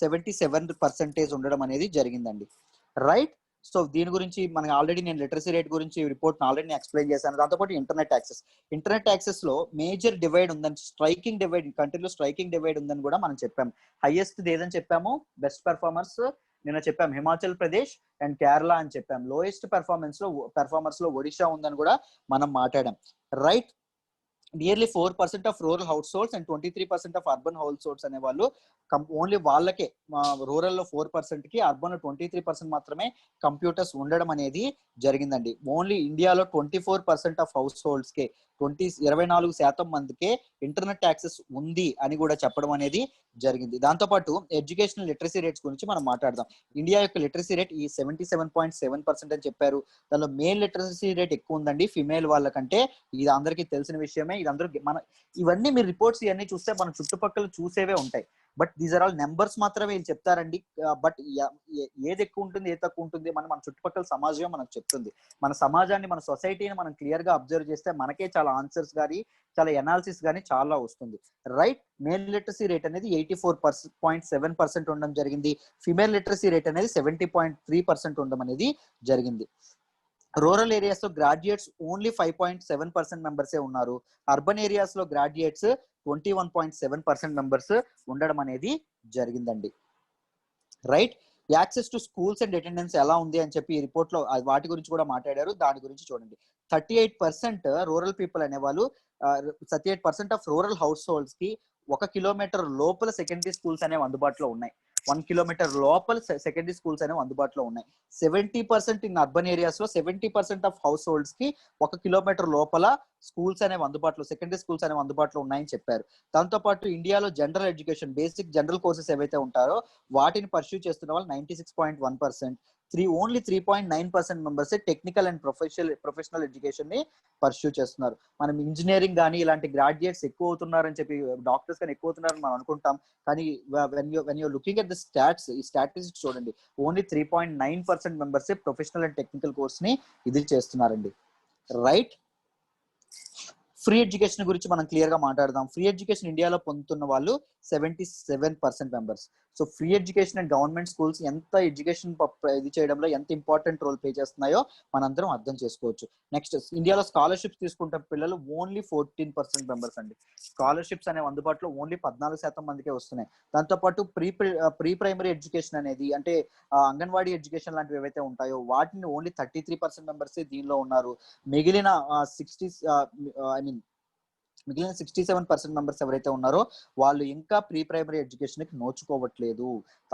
Speaker 1: 77% ఉండడం అనేది జరిగిందండి. రైట్, సో దీని గురించి మనకి ఆల్రెడీ నేను లిటరసీ రేట్ గురించి రిపోర్ట్ ఆల్రెడీ ఎక్స్ప్లెయిన్ చేశాను. దాంతోపాటు ఇంటర్నెట్ యాక్సెస్ లో మేజర్ డివైడ్ ఉందని, స్ట్రైకింగ్ డివైడ్ కంట్రీలో స్ట్రైకింగ్ డివైడ్ ఉందని కూడా మనం చెప్పాం. హైయెస్ట్ ఏదని చెప్పాము, బెస్ట్ పెర్ఫార్మర్స్ నిన్న చెప్పాం హిమాచల్ ప్రదేశ్ అండ్ కేరళ అని చెప్పాం. లోయెస్ట్ పెర్ఫార్మర్స్ లో ఒడిషా ఉందని కూడా మనం మాట్లాడాం. Right, nearly 4% of rural house holds and 23% of urban house holds అనే వాళ్ళు ఓన్లీ వాళ్ళకే రూరల్ లో 4% కి, అర్బన్ లో 23% మాత్రమే కంప్యూటర్స్ ఉండడం అనేది జరిగిందండి. ఓన్లీ ఇండియాలో 24% ఆఫ్ హౌస్ హోల్డ్స్ కే 24% మందికే ఇంటర్నెట్ యాక్సెస్ ఉంది అని కూడా చెప్పడం అనేది జరిగింది. దాంతోపాటు ఎడ్యుకేషనల్ లిటరసీ రేట్స్ గురించి మనం మాట్లాడదాం. ఇండియా యొక్క లిటరసీ రేట్ ఈ 77.7% అని చెప్పారు. దానిలో మేల్ లిటరసీ రేట్ ఎక్కువ ఉందండి ఫిమేల్ వాళ్ళకంటే. ఇది అందరికీ తెలిసిన విషయమే. ఇది అందరూ ఇవన్నీ మీరు రిపోర్ట్స్ ఇవన్నీ చూస్తే మన చుట్టుపక్కల చూసేవే ఉంటాయి. But these are all numbers మాత్రమే వీళ్ళు చెప్తారండి. బట్ ఏది ఎక్కువ ఉంటుంది ఏది తక్కువ ఉంటుంది మన చుట్టుపక్కల సమాజం మనకు చెప్తుంది. మన సమాజాన్ని మన సొసైటీని మనం క్లియర్ గా అబ్జర్వ్ చేస్తే మనకే చాలా ఆన్సర్స్ కానీ చాలా ఎనాలిసిస్ కానీ చాలా వస్తుంది. రైట్, మేల్ లిటరసీ రేట్ అనేది 84.7% ఉండడం జరిగింది. ఫిమేల్ లిటరసీ రేట్ అనేది 70.3% ఉండడం అనేది జరిగింది. రూరల్ ఏరియాస్ లో గ్రాడ్యుయేట్స్ ఓన్లీ 5.7% మెంబర్సే ఉన్నారు. అర్బన్ ఏరియాస్ లో గ్రాడ్యుయేట్స్ 21.7% మెంబర్స్ ఉండడం అనేది జరిగిందండి. Right, access to schools and attendance ఎలా ఉంది అని చెప్పి ఈ రిపోర్ట్ లో వాటి గురించి కూడా మాట్లాడారు. దాని గురించి చూడండి. 38% రూరల్ పీపుల్ అనేవాళ్ళు 38% ఆఫ్ రూరల్ హౌస్ హోల్డ్స్ కి 1 కిలోమీటర్ లోపల సెకండరీ స్కూల్స్ అనేవి అందుబాటులో ఉన్నాయి. 1 కిలోమీటర్ లోపల సెకండరీ స్కూల్స్ అనేవి అందుబాటులో ఉన్నాయి. 70% ఇన్ అర్బన్ ఏరియాస్ లో 70% ఆఫ్ హౌస్ హోల్డ్స్ కి 1 కిలోమీటర్ లోపల స్కూల్స్ అనేవి అందుబాటులో సెకండరీ స్కూల్స్ అనేవి అందుబాటులో ఉన్నాయని చెప్పారు. దాంతో పాటు ఇండియాలో general education basic general courses ఏవైతే ఉంటారో వాటిని పర్స్యూ చేస్తున్న వాళ్ళు 96.1%. Only 3.9% members technical and professional education ని పర్స్యూ చేస్తున్నారు. మనం ఇంజనీరింగ్ కానీ ఇలాంటి గ్రాడ్యుయేట్స్ ఎక్కువ అవుతున్నారని చెప్పి డాక్టర్స్ కానీ ఎక్కువ అవుతున్నారని మనం అనుకుంటాం. కానీ when you looking at the stats, ఈ స్టాటిస్టిక్స్ చూడండి, only 3.9% members professional and technical course ని ఇది చేస్తున్నారండి. రైట్, ఫ్రీ ఎడ్యుకేషన్ గురించి మనం క్లియర్ గా మాట్లాడదాం. ఫ్రీ ఎడ్యుకేషన్ ఇండియాలో పొందుతున్న వాళ్ళు 77% members. So free education and government schools ఎంత ఎడ్యుకేషన్ ఇది చేయడంలో ఎంత ఇంపార్టెంట్ రోల్ ప్లే చేస్తున్నాయో మనందరం అర్థం చేసుకోవచ్చు. నెక్స్ట్, ఇండియాలో స్కాలర్షిప్స్ తీసుకుంటే పిల్లలు ఓన్లీ 14% మెంబర్స్ అండి. స్కాలర్షిప్స్ అనేవి అందుబాటులో ఓన్లీ 14% మందికే వస్తున్నాయి. దాంతోపాటు ప్రీ ప్రైమరీ ఎడ్యుకేషన్ అనేది అంటే అంగన్వాడీ ఎడ్యుకేషన్ లాంటివి ఏవైతే ఉంటాయో వాటిని ఓన్లీ 33% మెంబర్స్ దీనిలో ఉన్నారు. మిగిలిన 67% మెంబర్స్ ఎవరైతే ఉన్నారో వాళ్ళు ఇంకా ప్రీ ప్రైమరీ ఎడ్యుకేషన్ కి నోచుకోవట్లేదు.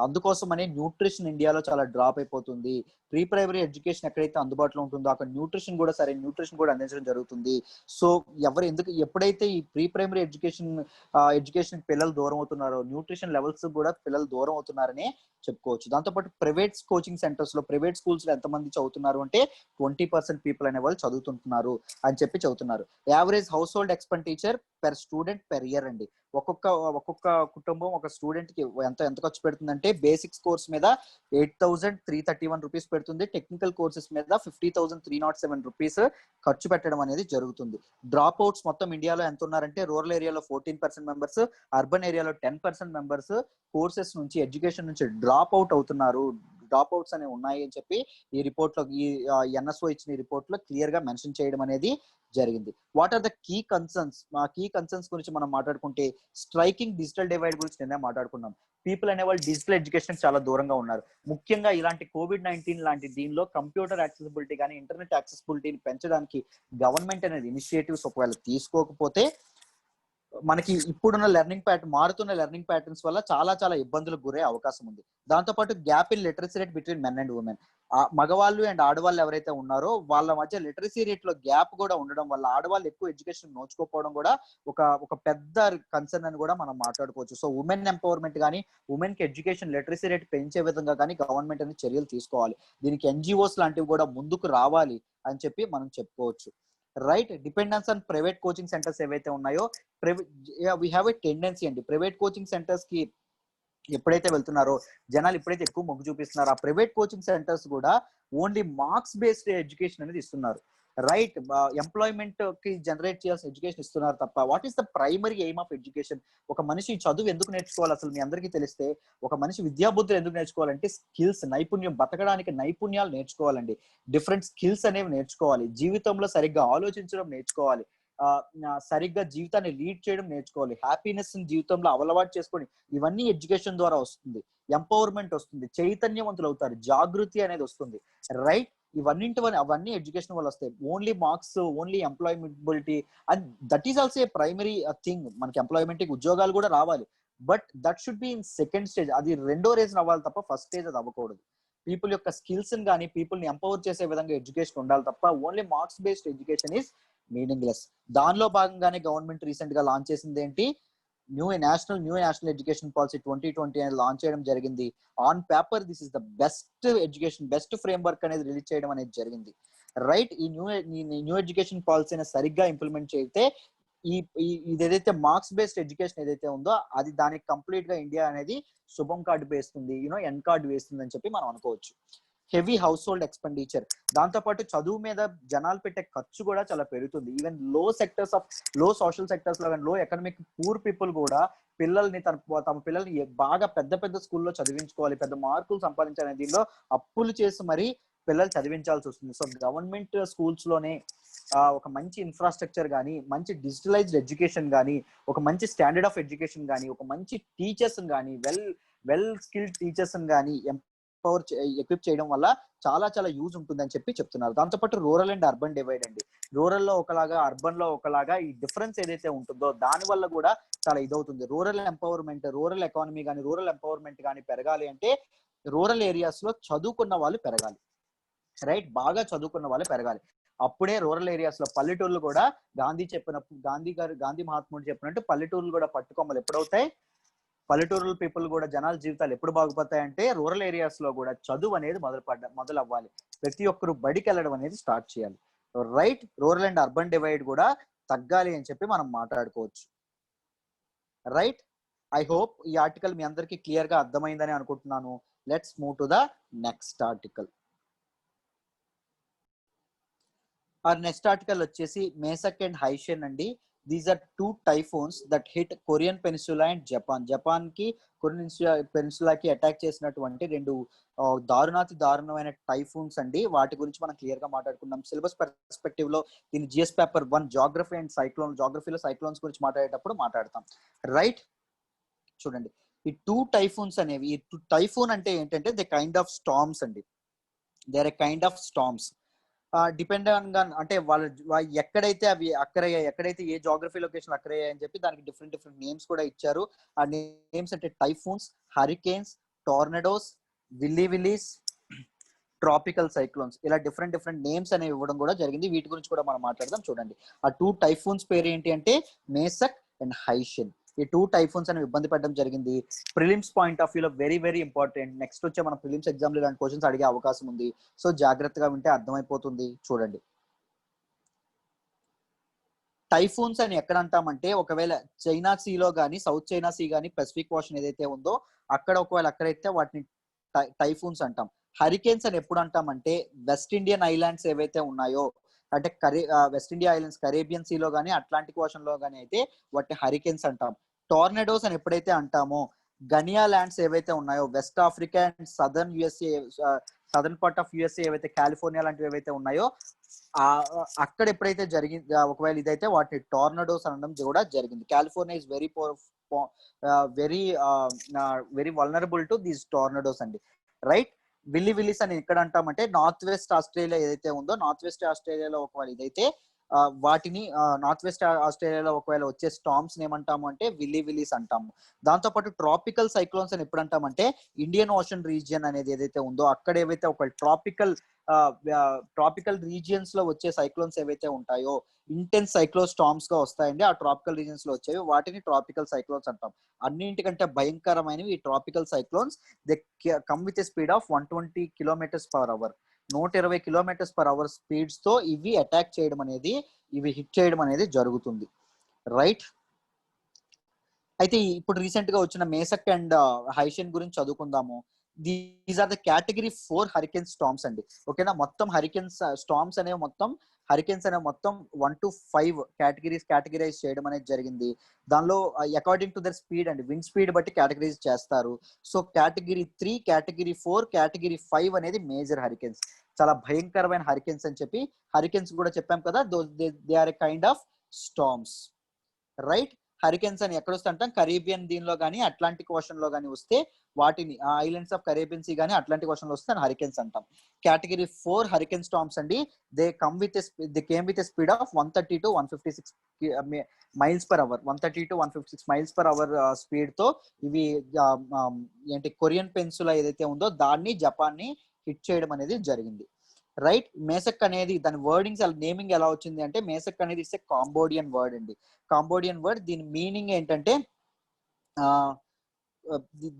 Speaker 1: అందుకోసమనే న్యూట్రిషన్ ఇండియాలో చాలా డ్రాప్ అయిపోతుంది. ప్రీ ప్రైమరీ ఎడ్యుకేషన్ ఎక్కడైతే అందుబాటులో ఉంటుందో అక్కడ న్యూట్రిషన్ కూడా సరైన న్యూట్రిషన్ కూడా అందించడం జరుగుతుంది. సో ఎప్పుడైతే ఈ ప్రీ ప్రైమరీ ఎడ్యుకేషన్ పిల్లలు దూరం అవుతున్నారో న్యూట్రిషన్ లెవెల్స్ కూడా పిల్లలు దూరం అవుతున్నారనే చెప్పుకోవచ్చు. దాంతోపాటు ప్రైవేట్ కోచింగ్ సెంటర్స్ లో ప్రైవేట్ స్కూల్స్ లో ఎంతమంది చదువుతున్నారు అంటే 20% పీపుల్ అనే వాళ్ళు చదువుతుంటున్నారు అని చెప్పి చదువుతున్నారు. Average house hold expenditure per student per year అండి. ఒక్కొక్క కుటుంబం ఒక స్టూడెంట్ కి ఎంత ఖర్చు పెడుతుందంటే బేసిక్స్ కోర్స్ మీద 8,331 రూపీస్ పెడుతుంది. టెక్నికల్ కోర్సెస్ మీద 50,307 రూపీస్ ఖర్చు పెట్టడం అనేది జరుగుతుంది. డ్రాప్ అవుట్స్ మొత్తం ఇండియాలో ఎంత ఉన్నారంటే రూరల్ ఏరియాలో 14% మెంబర్స్, అర్బన్ ఏరియాలో 10% మెంబర్స్ కోర్సెస్ నుంచి ఎడ్యుకేషన్ నుంచి డ్రాప్ అవుట్ అవుతున్నారు. డ్రాప్ అవుట్స్ అనేవి ఉన్నాయి అని చెప్పి ఈ రిపోర్ట్ లో ఈ ఎన్ఎస్ఓ ఇచ్చిన రిపోర్ట్ లో క్లియర్ గా మెన్షన్ చేయడం అనేది జరిగింది. What are the key concerns గురించి మనం మాట్లాడుకుంటే స్ట్రైకింగ్ డిజిటల్ డివైడ్ గురించి నిన్నే మాట్లాడుకున్నాం. పీపుల్ అనేవాళ్ళు డిజిటల్ ఎడ్యుకేషన్ చాలా దూరంగా ఉన్నారు. ముఖ్యంగా ఇలాంటి COVID-19 లాంటి దీనిలో కంప్యూటర్ యాక్సెసిబిలిటీ కానీ ఇంటర్నెట్ యాక్సెసిబిలిటీని పెంచడానికి గవర్నమెంట్ అనేది ఇనిషియేటివ్స్ ఒకవేళ తీసుకోకపోతే మనకి ఇప్పుడున్న మారుతున్న లెర్నింగ్ ప్యాటర్న్స్ వల్ల చాలా ఇబ్బందులకు గురే అవకాశం ఉంది. దాంతోపాటు gap in literacy rate between men and women, మగవాళ్ళు అండ్ ఆడవాళ్ళు ఎవరైతే ఉన్నారో వాళ్ళ మధ్య లిటరసీ రేట్ లో గ్యాప్ కూడా ఉండడం వల్ల ఆడవాళ్ళు ఎక్కువ ఎడ్యుకేషన్ నోచుకోకపోవడం కూడా ఒక పెద్ద కన్సర్న్ అని కూడా మనం మాట్లాడుకోవచ్చు. సో ఉమెన్ ఎంపవర్మెంట్ కానీ ఉమెన్ కి ఎడ్యుకేషన్ లిటరసీ రేట్ పెంచే విధంగా కానీ గవర్నమెంట్ అనేది చర్యలు తీసుకోవాలి. దీనికి NGOs లాంటివి కూడా ముందుకు రావాలి అని చెప్పి మనం చెప్పుకోవచ్చు. Right, dependence on private coaching centres ఏవైతే ఉన్నాయో వీ హ్యావ్ ఎ టెండెన్సీ అండి. ప్రైవేట్ కోచింగ్ సెంటర్స్ కి ఎప్పుడైతే వెళ్తున్నారో జనాలు ఎప్పుడైతే ఎక్కువ మొగ్గు చూపిస్తున్నారో ఆ ప్రైవేట్ కోచింగ్ సెంటర్స్ కూడా ఓన్లీ మార్క్స్ బేస్డ్ ఎడ్యుకేషన్ అనేది ఇస్తున్నారు. రైట్, ఎంప్లాయ్మెంట్ కి జనరేట్ చేయాల్సిన ఎడ్యుకేషన్ ఇస్తున్నారు తప్ప what is the primary aim of education? ఒక మనిషి చదువు ఎందుకు నేర్చుకోవాలి? అసలు మీ అందరికీ తెలిస్తే ఒక మనిషి విద్యాబుద్ధులు ఎందుకు నేర్చుకోవాలంటే స్కిల్స్, నైపుణ్యం, బతకడానికి నైపుణ్యాలు నేర్చుకోవాలండి. డిఫరెంట్ స్కిల్స్ అనేవి నేర్చుకోవాలి. జీవితంలో సరిగ్గా ఆలోచించడం నేర్చుకోవాలి. సరిగ్గా జీవితాన్ని లీడ్ చేయడం నేర్చుకోవాలి. హ్యాపీనెస్ జీవితంలో అలవాటు చేసుకొని ఇవన్నీ ఎడ్యుకేషన్ ద్వారా వస్తుంది. ఎంపవర్మెంట్ వస్తుంది, చైతన్యవంతులు అవుతారు, జాగృతి అనేది వస్తుంది. రైట్, అవన్నీ ఎడ్యుకేషన్ వల్ల వస్తాయి. Only marks, only employability and that is also a primary thing. మనకి ఎంప్లాయ్మెంట్ ఉద్యోగాలు కూడా రావాలి. But that should be in second stage. అది రెండో రీజన్ అవ్వాలి తప్ప ఫస్ట్ స్టేజ్ అది అవ్వకూడదు. పీపుల్ యొక్క స్కిల్స్ కానీ పీపుల్ ని ఎంపవర్ చేసే విధంగా ఎడ్యుకేషన్ ఉండాలి తప్ప only marks based education is meaningless. దానిలో భాగంగానే గవర్నమెంట్ రీసెంట్ గా లాంచ్ చేసింది ఏంటి, న్యూ నేషనల్ ఎడ్యుకేషన్ పాలసీ 2020 అనేది లాంచ్ చేయడం జరిగింది. On paper this is the best frame work అనేది రిలీజ్ చేయడం అనేది జరిగింది. రైట్, ఈ న్యూ ఎడ్యుకేషన్ పాలసీని సరిగ్గా ఇంప్లిమెంట్ చేస్తే ఇది ఏదైతే మార్క్స్ బేస్డ్ ఎడ్యుకేషన్ ఏదైతే ఉందో అది దానికి కంప్లీట్ గా ఇండియా అనేది శుభం కార్డు వేస్తుంది, ఎన్ కార్డు వేస్తుంది అని చెప్పి మనం అనుకోవచ్చు. హెవీ హౌస్ హోల్డ్ ఎక్స్పెండిచర్, దాంతో పాటు చదువు మీద జనాలు పెట్టే ఖర్చు కూడా చాలా పెరుగుతుంది. ఈవెన్ లో సోషల్ సెక్టర్స్ లో లో ఎకనామిక్ పూర్ పీపుల్ కూడా పిల్లల్ని తమ పిల్లల్ని బాగా పెద్ద స్కూల్లో చదివించుకోవాలి, పెద్ద మార్కులు సంపాదించాలనే దీనిలో అప్పులు చేసి మరీ పిల్లలు చదివించాల్సి వస్తుంది. సో గవర్నమెంట్ స్కూల్స్ లోనే ఒక మంచి ఇన్ఫ్రాస్ట్రక్చర్ కానీ, మంచి డిజిటలైజ్డ్ ఎడ్యుకేషన్ కానీ, ఒక మంచి స్టాండర్డ్ ఆఫ్ ఎడ్యుకేషన్ కానీ, ఒక మంచి టీచర్స్ కానీ, వెల్ స్కిల్డ్ టీచర్స్ కానీ ఎక్విప్ చేయడం వల్ల చాలా చాలా యూజ్ ఉంటుందని చెప్పి చెప్తున్నారు. దాంతోపాటు రూరల్ అండ్ అర్బన్ డివైడ్ అండి, రూరల్ లో ఒకలాగా అర్బన్ లో ఒకలాగా ఈ డిఫరెన్స్ ఏదైతే ఉంటుందో దాని వల్ల కూడా చాలా ఇదవుతుంది. రూరల్ ఎంపవర్మెంట్, రూరల్ ఎకానమీ కానీ, రూరల్ ఎంపవర్మెంట్ కానీ పెరగాలి అంటే రూరల్ ఏరియాస్ లో చదువుకున్న వాళ్ళు పెరగాలి. రైట్, బాగా చదువుకున్న వాళ్ళు పెరగాలి. అప్పుడే రూరల్ ఏరియాస్ లో పల్లెటూర్లు కూడా గాంధీ మహాత్ముడు చెప్పినట్టు పల్లెటూర్లు కూడా పట్టుకొమ్మలు ఎప్పుడవుతాయి, పల్లెటూరుల పీపుల్ కూడా జనాల జీవితాలు ఎప్పుడు బాగుపడతాయంటే రూరల్ ఏరియాస్ లో కూడా చదువు అనేది మొదలు అవ్వాలి. ప్రతి ఒక్కరు బడికి వెళ్ళడం అనేది స్టార్ట్ చేయాలి. Right, rural and urban divide కూడా తగ్గాలి అని చెప్పి మనం మాట్లాడుకోవచ్చు. రైట్, ఐ హోప్ ఈ ఆర్టికల్ మీ అందరికీ క్లియర్ గా అర్థమైందని అనుకుంటున్నాను. Let's move to the next article. Next article వచ్చేసి మేసక్ అండ్ హైషెన్ అండి. These are 2 typhoons that hit Korean peninsula and Japan కి కొరియన్ పెనిన్సులాకి అటాక్ చేసినటువంటి 2 దారుణమైన టైఫూన్స్ అండి. వాటి గురించి మనం క్లియర్ గా మాట్లాడుకున్నాం. సిలబస్ పర్స్పెక్టివ్ లో దీని జిఎస్ పేపర్ 1 జాగ్రఫీ అండ్ జాగ్రఫీలో సైక్లోన్స్ గురించి మాట్లాడేటప్పుడు మాట్లాడతాం. రైట్, చూడండి ఈ 2 టైఫూన్స్ అనేవి, ఈ టైఫూన్ అంటే ఏంటంటే దే కైండ్ ఆఫ్ స్టార్మ్స్ అండి. They are a kind of storms. Depend on గా అంటే వాళ్ళు ఎక్కడైతే అవి అక్కరయ్యాయి, ఎక్కడైతే ఏ జాగ్రఫీ లొకేషన్ అక్కరయ్యాయి అని చెప్పి దానికి డిఫరెంట్ నేమ్స్ కూడా ఇచ్చారు. ఆ నేమ్స్ అంటే typhoons, Hurricanes, tornadoes, Willys, tropical cyclones, ఇలా డిఫరెంట్ నేమ్స్ అనేవి ఇవ్వడం కూడా జరిగింది. వీటి గురించి కూడా మనం మాట్లాడదాం. చూడండి ఆ 2 టైఫూన్స్ పేరు ఏంటి అంటే మేసక్ అండ్ హైషెన్. ఈ 2 టైఫూన్స్ అనేవి ఇబ్బంది పడడం జరిగింది. ప్రిలిమ్స్ పాయింట్ ఆఫ్ వ్యూలో వెరీ ఇంపార్టెంట్. నెక్స్ట్ వచ్చే మన ప్రిలిమ్స్ ఎగ్జామ్ లో ఇలాంటి క్వశ్చన్స్ అడిగే అవకాశం ఉంది. సో జాగ్రత్తగా వింటే అర్థమైపోతుంది. చూడండి, టైఫూన్స్ అని ఎక్కడ అంటామంటే ఒకవేళ చైనా సీలో కానీ, సౌత్ చైనా సీ కానీ, పెసిఫిక్ ఓషన్ ఏదైతే ఉందో ఒకవేళ అక్కడైతే వాటిని టైఫూన్స్ అంటాం. హరికేన్స్ అని ఎప్పుడు అంటామంటే వెస్ట్ ఇండియన్ ఐలాండ్స్ ఏవైతే ఉన్నాయో, అంటే వెస్ట్ ఇండియా ఐలాండ్స్ కరేబియన్ సీలో కానీ, అట్లాంటిక్ ఓషన్ లో కానీ అయితే వాటిని హరికేన్స్ అంటాం. టోర్నడోస్ అని ఎప్పుడైతే అంటామో గనియా ల్యాండ్స్ ఏవైతే ఉన్నాయో west Africa and southern part of USA ఏవైతే కాలిఫోర్నియా లాంటివి ఏవైతే ఉన్నాయో అక్కడ ఎప్పుడైతే జరిగింది, ఒకవేళ ఇదైతే వాటిని టోర్నడోస్ అనడం కూడా జరిగింది. California is very vulnerable to these tornadoes అండి. రైట్, విల్లీస్ అని ఎక్కడ అంటామంటే నార్త్ వెస్ట్ ఆస్ట్రేలియా ఏదైతే ఉందో, నార్త్ వెస్ట్ ఆస్ట్రేలియాలో ఒకవేళ ఇదైతే వాటిని నార్త్ వెస్ట్ ఆస్ట్రేలియాలో ఒకవేళ వచ్చే స్టార్మ్స్ ఏమంటాము అంటే విల్లీస్ అంటాము. దాంతోపాటు ట్రాపికల్ సైక్లోన్స్ అని ఎప్పుడు అంటామంటే ఇండియన్ ఓషన్ రీజియన్ అనేది ఏదైతే ఉందో అక్కడ ఏవైతే ఒక ట్రాపికల్ రీజియన్స్ లో వచ్చే సైక్లోన్స్ ఏవైతే ఉంటాయో ఇంటెన్స్ స్టార్మ్స్ గా వస్తాయండి. ఆ ట్రాపికల్ రీజియన్స్ లో వచ్చేవి వాటిని ట్రాపికల్ సైక్లోన్స్ అంటాం. అన్నింటికంటే భయంకరమైనవి ఈ tropical cyclones. They come with a speed of 120 km/h, 120 km/h speeds తో ఇవి హిట్ చేయడం అనేది జరుగుతుంది. రైట్, అయితే ఇప్పుడు రీసెంట్ గా వచ్చిన మేసక్ అండ్ హైషెన్ గురించి చదువుకుందాము. These are the category 4 hurricane storms అండి. ఓకేనా, మొత్తం హరికేన్స్ స్టార్మ్స్ అనేవి హరికేన్స్ 1 to 5 కేటగిరైజ్ చేయడం అనేది జరిగింది. దానిలో అకార్డింగ్ టు దర్ స్పీడ్ అండి, విండ్ స్పీడ్ బట్టి కేటగిరైజ్ చేస్తారు. సో కేటగిరీ 3, కేటగిరీ 4, కేటగిరీ 5 అనేది మేజర్ హరికేన్స్, చాలా భయంకరమైన హరికేన్స్ అని చెప్పి. హరికేన్స్ కూడా చెప్పాం కదా, they are a kind of storms. Right, hurricanes అని ఎక్కడ వస్తే అంటాం కరేబియన్ దీనిలో కానీ, అట్లాంటిక్ ఓషన్ లో కానీ వస్తే వాటిని ఐలాండ్స్ ఆఫ్ కరేబియన్ సీ కానీ, అట్లాంటిక్ ఓషన్ లో వస్తే హరికేన్స్ అంటాం. కేటగిరీ 4 హరికేన్ స్టార్మ్స్ అండి. They came with a speed of 130 to 156 mph, 130 to 156 mph speed తో ఇవి ఏంటి కొరియన్ పెనిన్సులా ఏదైతే ఉందో దాన్ని, జపాన్ ని హిట్ చేయడం అనేది జరిగింది. రైట్. మేసక్ అనేది దాని వర్డింగ్స్ నేమింగ్ ఎలా వచ్చింది అంటే మేసక్ అనేది ఇట్స్ ఎ కాంబోడియన్ వర్డ్ అండి. Cambodian word. దీని మీనింగ్ ఏంటంటే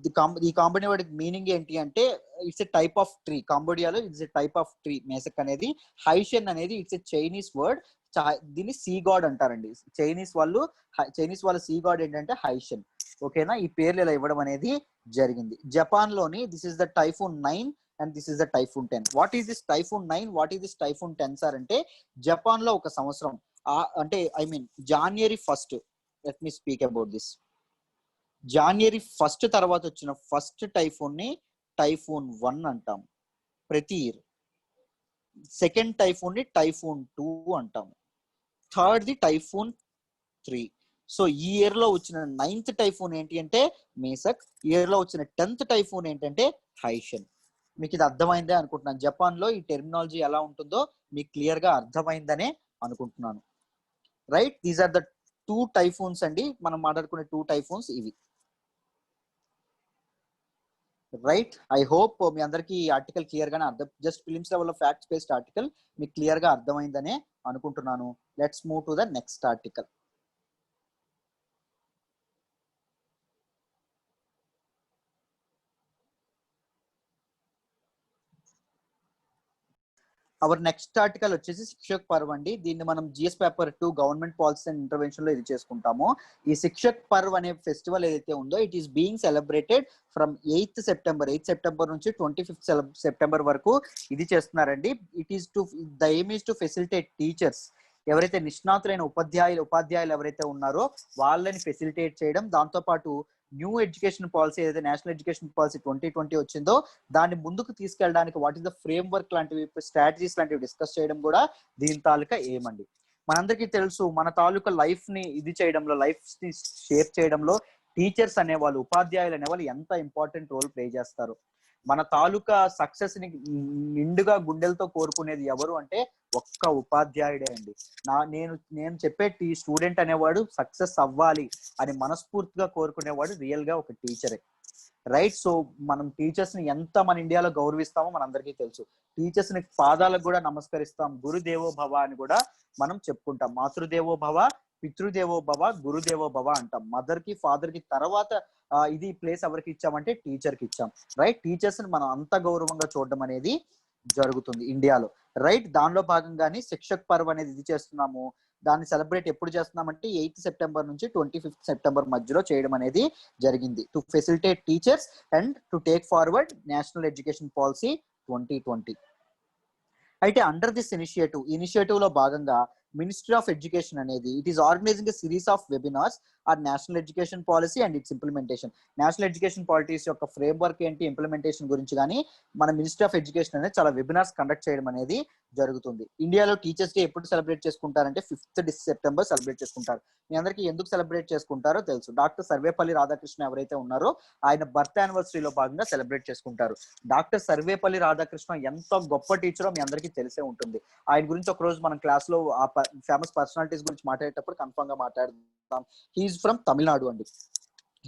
Speaker 1: ఈ కాంబోడియన్ వర్డ్ మీనింగ్ ఏంటి అంటే it's a type of tree. కాంబోడియాలో it's a type of tree Maysak అనేది. హైషన్ అనేది ఇట్స్ ఎ చైనీస్ వర్డ్. దీన్ని సీ గాడ్ అంటారండి. చైనీస్ వాళ్ళ సీ గాడ్ ఏంటంటే హైషన్. ఓకేనా. ఈ పేర్లు ఇలా ఇవ్వడం అనేది జరిగింది. జపాన్ లోని this is the typhoon 9 and this is the typhoon 10. What is this typhoon 9, what is this typhoon 10 sir అంటే జపాన్ లో ఒక సంవత్సరం అంటే I mean January 1st. Let me speak about this. January 1st తర్వాత వచ్చిన first typhoon ని typhoon 1 అంటాం ప్రతి ఇయర్. సెకండ్ టైఫూన్ ని టైఫూన్ 2 అంటాం. Third the typhoon 3. సో ఈ ఇయర్ లో వచ్చిన 9th టైఫూన్ ఏంటి అంటే మేసక్. ఇయర్ లో వచ్చిన 10th టైఫూన్ ఏంటంటే హైషన్. మీకు ఇది అర్థమైందే అనుకుంటున్నాను. జపాన్ లో ఈ టెర్మినాలజీ ఎలా ఉంటుందో మీకు క్లియర్ గా అర్థమైందనే అనుకుంటున్నాను. Right. These are the 2 typhoons అండి. మనం మాట్లాడుకునే 2 టైఫూన్స్ ఇవి. రైట్. ఐ హోప్ మీ అందరికి ఈ ఆర్టికల్ క్లియర్ గానే అర్థం, జస్ట్ ఫిలిమ్స్ లెవెల్లో ఫ్యాక్ట్స్ బేస్డ్ ఆర్టికల్ మీకు క్లియర్ గా అర్థమైందనే అనుకుంటున్నాను. Let's move to the next article. Our next article వచ్చేసి శిక్షక్ పర్వ్ అండి. దీన్ని మనం GS paper 2 government policy and intervention లో ఇది చేసుకుంటాము. ఈ శిక్షక్ పర్వ్ అనే ఫెస్టివల్ ఏదైతే ఉందో it is being celebrated from 8th September నుంచి 25th సెప్టెంబర్ వరకు ఇది చేస్తున్నారండి. It is to the aim is to facilitate teachers. ఎవరైతే నిష్ణాతులైన ఉపాధ్యాయులు ఎవరైతే ఉన్నారో వాళ్ళని ఫెసిలిటేట్ చేయడం, దాంతో పాటు న్యూ ఎడ్యుకేషన్ పాలసీ ఏదైతే నేషనల్ ఎడ్యుకేషన్ పాలసీ 2020 వచ్చిందో దాన్ని ముందుకు తీసుకెళ్ళడానికి what is the frame work లాంటివి, స్ట్రాటజీస్ లాంటివి డిస్కస్ చేయడం కూడా దీని తాలూకా ఏమండి. మనందరికీ తెలుసు మన తాలూకా లైఫ్ ని ఇది చేయడంలో, లైఫ్ ని షేప్ చేయడంలో టీచర్స్ అనేవాళ్ళు, ఉపాధ్యాయులు అనేవాళ్ళు ఎంత ఇంపార్టెంట్ రోల్ ప్లే చేస్తారు. మన తాలూకా సక్సెస్ ని నిండుగా గుండెలతో కోరుకునేది ఎవరు అంటే ఒక్క ఉపాధ్యాయుడే అండి. నేను చెప్పే స్టూడెంట్ అనేవాడు సక్సెస్ అవ్వాలి అని మనస్ఫూర్తిగా కోరుకునేవాడు రియల్ గా ఒక టీచరే. రైట్. సో మనం టీచర్స్ ని ఎంత మన ఇండియాలో గౌరవిస్తామో మనందరికీ తెలుసు. టీచర్స్ ని పాదాలకు కూడా నమస్కరిస్తాం. గురుదేవో భవ అని కూడా మనం చెప్పుకుంటాం. మాతృదేవో భవ, పితృదేవో భవ, గురుదేవో భవ అంటాం. మదర్ కి ఫాదర్ కి తర్వాత ఇది ప్లేస్ ఎవరికి ఇచ్చామంటే టీచర్ కి ఇచ్చాం. రైట్. టీచర్స్ ని మనం అంత గౌరవంగా చూడడం అనేది జరుగుతుంది ఇండియాలో. రైట్. దానిలో భాగంగానే శిక్షక్ పర్వ్ అనేది ఇది చేస్తున్నాము. దాన్ని సెలబ్రేట్ ఎప్పుడు చేస్తున్నామంటే 8th సెప్టెంబర్ నుంచి 25th సెప్టెంబర్ మధ్యలో చేయడం అనేది జరిగింది. To facilitate teachers and to take forward national education policy 2020. అయితే అండర్ దిస్ ఇనిషియేటివ్ లో భాగంగా మినిస్ట్రీ ఆఫ్ ఎడ్యుకేషన్ అనేది it is organising a series of webinars or national education policy and its implementation. National education policies యొక్క framework ఏంటి, implementation గురించి కానీ మన ministry of education అనేది చాలా వెబినార్స్ కండక్ట్ చేయడం అనేది జరుగుతుంది. ఇండియాలో టీచర్స్ డే ఎప్పుడు సెలబ్రేట్ చేసుకుంటారంటే 5th సెప్టెంబర్ సెలబ్రేట్ చేసుకుంటారు. మీ అందరికీ ఎందుకు సెలబ్రేట్ చేసుకుంటారో తెలుసు. డాక్టర్ సర్వేపల్లి రాధాకృష్ణ ఎవరైతే ఉన్నారో ఆయన బర్త్ యానివర్సరీలో భాగంగా సెలబ్రేట్ చేసుకుంటారు. డాక్టర్ సర్వేపల్లి రాధాకృష్ణ ఎంత గొప్ప టీచరో మీ అందరికీ తెలిసే ఉంటుంది. ఆయన గురించి ఒక రోజు మనం క్లాస్ లో ఆ ఫేమస్ పర్సనాలిటీస్ గురించి మాట్లాడేటప్పుడు కన్ఫర్మ్ గా మాట్లాడదాం. హీఈస్ ఫ్రమ్ తమిళనాడు అండి.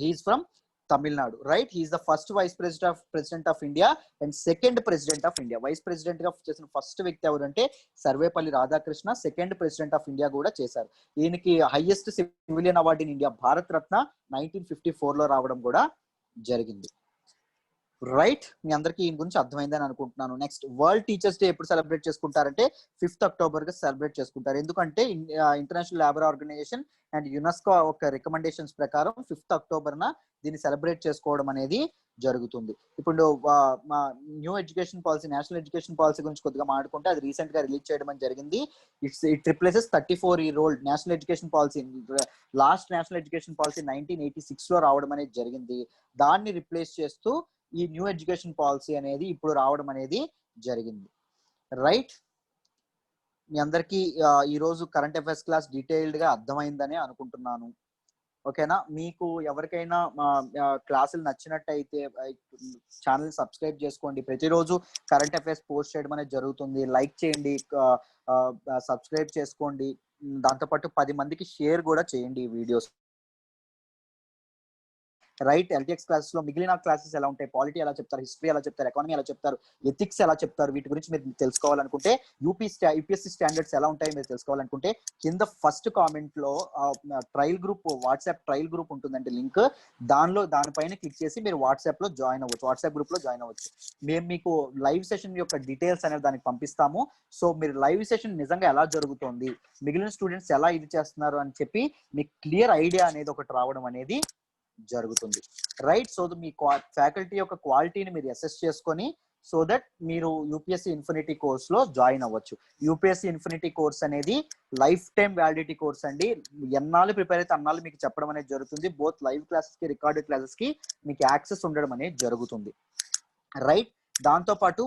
Speaker 1: He's from Tamil Nadu. Right. He's the first vice president of India and second president of India. Vice president గా చేసిన ఫస్ట్ వ్యక్తి ఎవరంటే Sarvepalli Radhakrishna. Second president of India కూడా చేశారు. ఈయనకి highest civilian award in India Bharat Ratna 1954 లో రావడం కూడా జరిగింది. రైట్. మీ అందరికీ ఈయన గురించి అర్థమైందని అనుకుంటున్నాను. నెక్స్ట్ వరల్డ్ టీచర్స్ డే ఎప్పుడు సెలబ్రేట్ చేసుకుంటారంటే 5th అక్టోబర్ గా సెలబ్రేట్ చేసుకుంటారు. ఎందుకంటే International Labour Organisation and UNESCO ఒక రికమెండేషన్స్ ప్రకారం 5th అక్టోబర్ దీన్ని సెలబ్రేట్ చేసుకోవడం అనేది జరుగుతుంది. ఇప్పుడు మా new education policy, national education policy గురించి కొద్దిగా మాట్లాడుకుంటే అది రీసెంట్ గా రిలీజ్ చేయడం అని జరిగింది. It replaces 34-year-old national education policy. Last national education policy 1986 లో రావడం అనేది జరిగింది. దాన్ని రిప్లేస్ చేస్తూ ఈ న్యూ ఎడ్యుకేషన్ పాలసీ అనేది ఇప్పుడు రావడం అనేది జరిగింది. రైట్. మీ అందరికీ ఈ రోజు కరెంట్ అఫైర్స్ క్లాస్ డీటెయిల్డ్ గా అర్థమైందని అనుకుంటున్నాను. ఓకేనా. మీకు ఎవరికైనా క్లాసులు నచ్చినట్టయితే ఛానల్ సబ్స్క్రైబ్ చేసుకోండి. ప్రతిరోజు కరెంట్ అఫైర్స్ పోస్ట్ చేయడం అనేది జరుగుతుంది. లైక్ చేయండి, సబ్స్క్రైబ్ చేసుకోండి. దాంతోపాటు 10 మందికి షేర్ కూడా చేయండి ఈ వీడియోస్. రైట్. ఎల్టీఎక్స్ క్లాసెస్ లో మిగిలిన క్లాసెస్ ఎలా ఉంటాయి, పాలిటీ ఎలా చెప్తారు, హిస్టరీ ఎలా చెప్తారు, ఎకానమీ ఎలా చెప్తారు, ఎథిక్స్ ఎలా చెప్తారు, వీటి గురించి మీరు తెలుసుకోవాలనుకుంటే, యూపీఎస్సీ స్టాండర్డ్స్ ఎలా ఉంటాయి మీరు తెలుసుకోవాలనుకుంటే, కింద ఫస్ట్ కామెంట్ లో trial group, WhatsApp trial group ఉంటుందండి లింక్. దానిపైన క్లిక్ చేసి మీరు వాట్సాప్ లో జాయిన్ అవ్వచ్చు, వాట్సాప్ గ్రూప్ లో జాయిన్ అవ్వచ్చు. మేము మీకు లైవ్ సెషన్ యొక్క డీటెయిల్స్ అనేది దానికి పంపిస్తాము. సో మీరు లైవ్ సెషన్ నిజంగా ఎలా జరుగుతోంది, మిగిలిన స్టూడెంట్స్ ఎలా ఇది చేస్తున్నారు అని చెప్పి మీకు క్లియర్ ఐడియా అనేది ఒకటి రావడం అనేది జరుగుతుంది. రైట్. సో మీ ఫ్యాకల్టీ యొక్క క్వాలిటీని మీరు అసెస్ చేసుకొని, సో దట్ మీరు యూపీఎస్సీ ఇన్ఫినిటీ కోర్స్ లో జాయిన్ అవ్వచ్చు. యూపీఎస్సీ ఇన్ఫినిటీ కోర్స్ అనేది లైఫ్ టైం వ్యాలిడిటీ కోర్స్ అండి. ఎన్నాళ్ళు ప్రిపేర్ అయితే అన్నాళ్ళు మీకు చెప్పడం అనేది జరుగుతుంది. బోత్ లైవ్ క్లాసెస్ కి, రికార్డెడ్ క్లాసెస్ కి మీకు యాక్సెస్ ఉండడం అనేది జరుగుతుంది. రైట్. దాంతో పాటు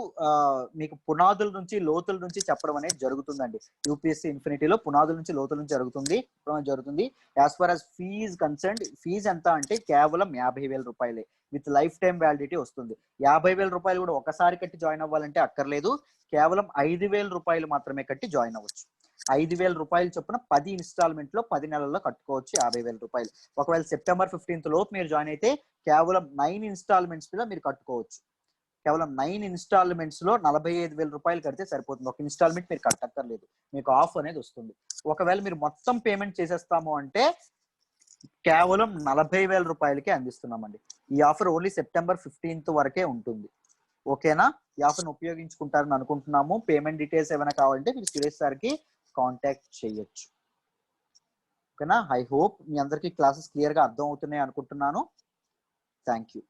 Speaker 1: మీకు పునాదుల నుంచి లోతుల నుంచి చెప్పడం అనేది జరుగుతుందండి. యూపీఎస్సీ ఇన్ఫినిటీలో పునాదుల నుంచి లోతుల నుంచి జరుగుతుంది. As far as fees concern, fees ఎంత అంటే కేవలం 50,000 రూపాయలే విత్ లైఫ్ టైం వ్యాలిడిటీ వస్తుంది. 50,000 రూపాయలు కూడా ఒకసారి కట్టి జాయిన్ అవ్వాలంటే అక్కర్లేదు. కేవలం 5,000 రూపాయలు మాత్రమే కట్టి జాయిన్ అవ్వచ్చు. 5,000 రూపాయలు చొప్పున 10 ఇన్స్టాల్మెంట్ లో 10 నెలల్లో కట్టుకోవచ్చు 50,000 రూపాయలు. ఒకవేళ సెప్టెంబర్ 15th లోపు మీరు జాయిన్ అయితే కేవలం 9 ఇన్స్టాల్మెంట్స్ మీద మీరు కట్టుకోవచ్చు. కేవలం 9 ఇన్స్టాల్మెంట్స్ లో 45,000 రూపాయలు కడితే సరిపోతుంది. ఒక ఇన్స్టాల్మెంట్ మీరు కట్టక్కర్లేదు, మీకు ఆఫ్ అనేది వస్తుంది. ఒకవేళ మీరు మొత్తం పేమెంట్ చేసేస్తాము అంటే కేవలం 40,000 రూపాయలకే అందిస్తున్నామండి. ఈ ఆఫర్ ఓన్లీ సెప్టెంబర్ 15th వరకే ఉంటుంది. ఓకేనా? ఈ ఆఫర్ని ఉపయోగించుకుంటారని అనుకుంటున్నాము. పేమెంట్ డీటెయిల్స్ ఏమైనా కావాలంటే మీరు సురేష్ సార్కి కాంటాక్ట్ చేయొచ్చు. ఓకేనా? ఐ హోప్ మీ అందరికీ క్లాసెస్ క్లియర్ గా అర్థం అవుతున్నాయి అనుకుంటున్నాను. Thank you.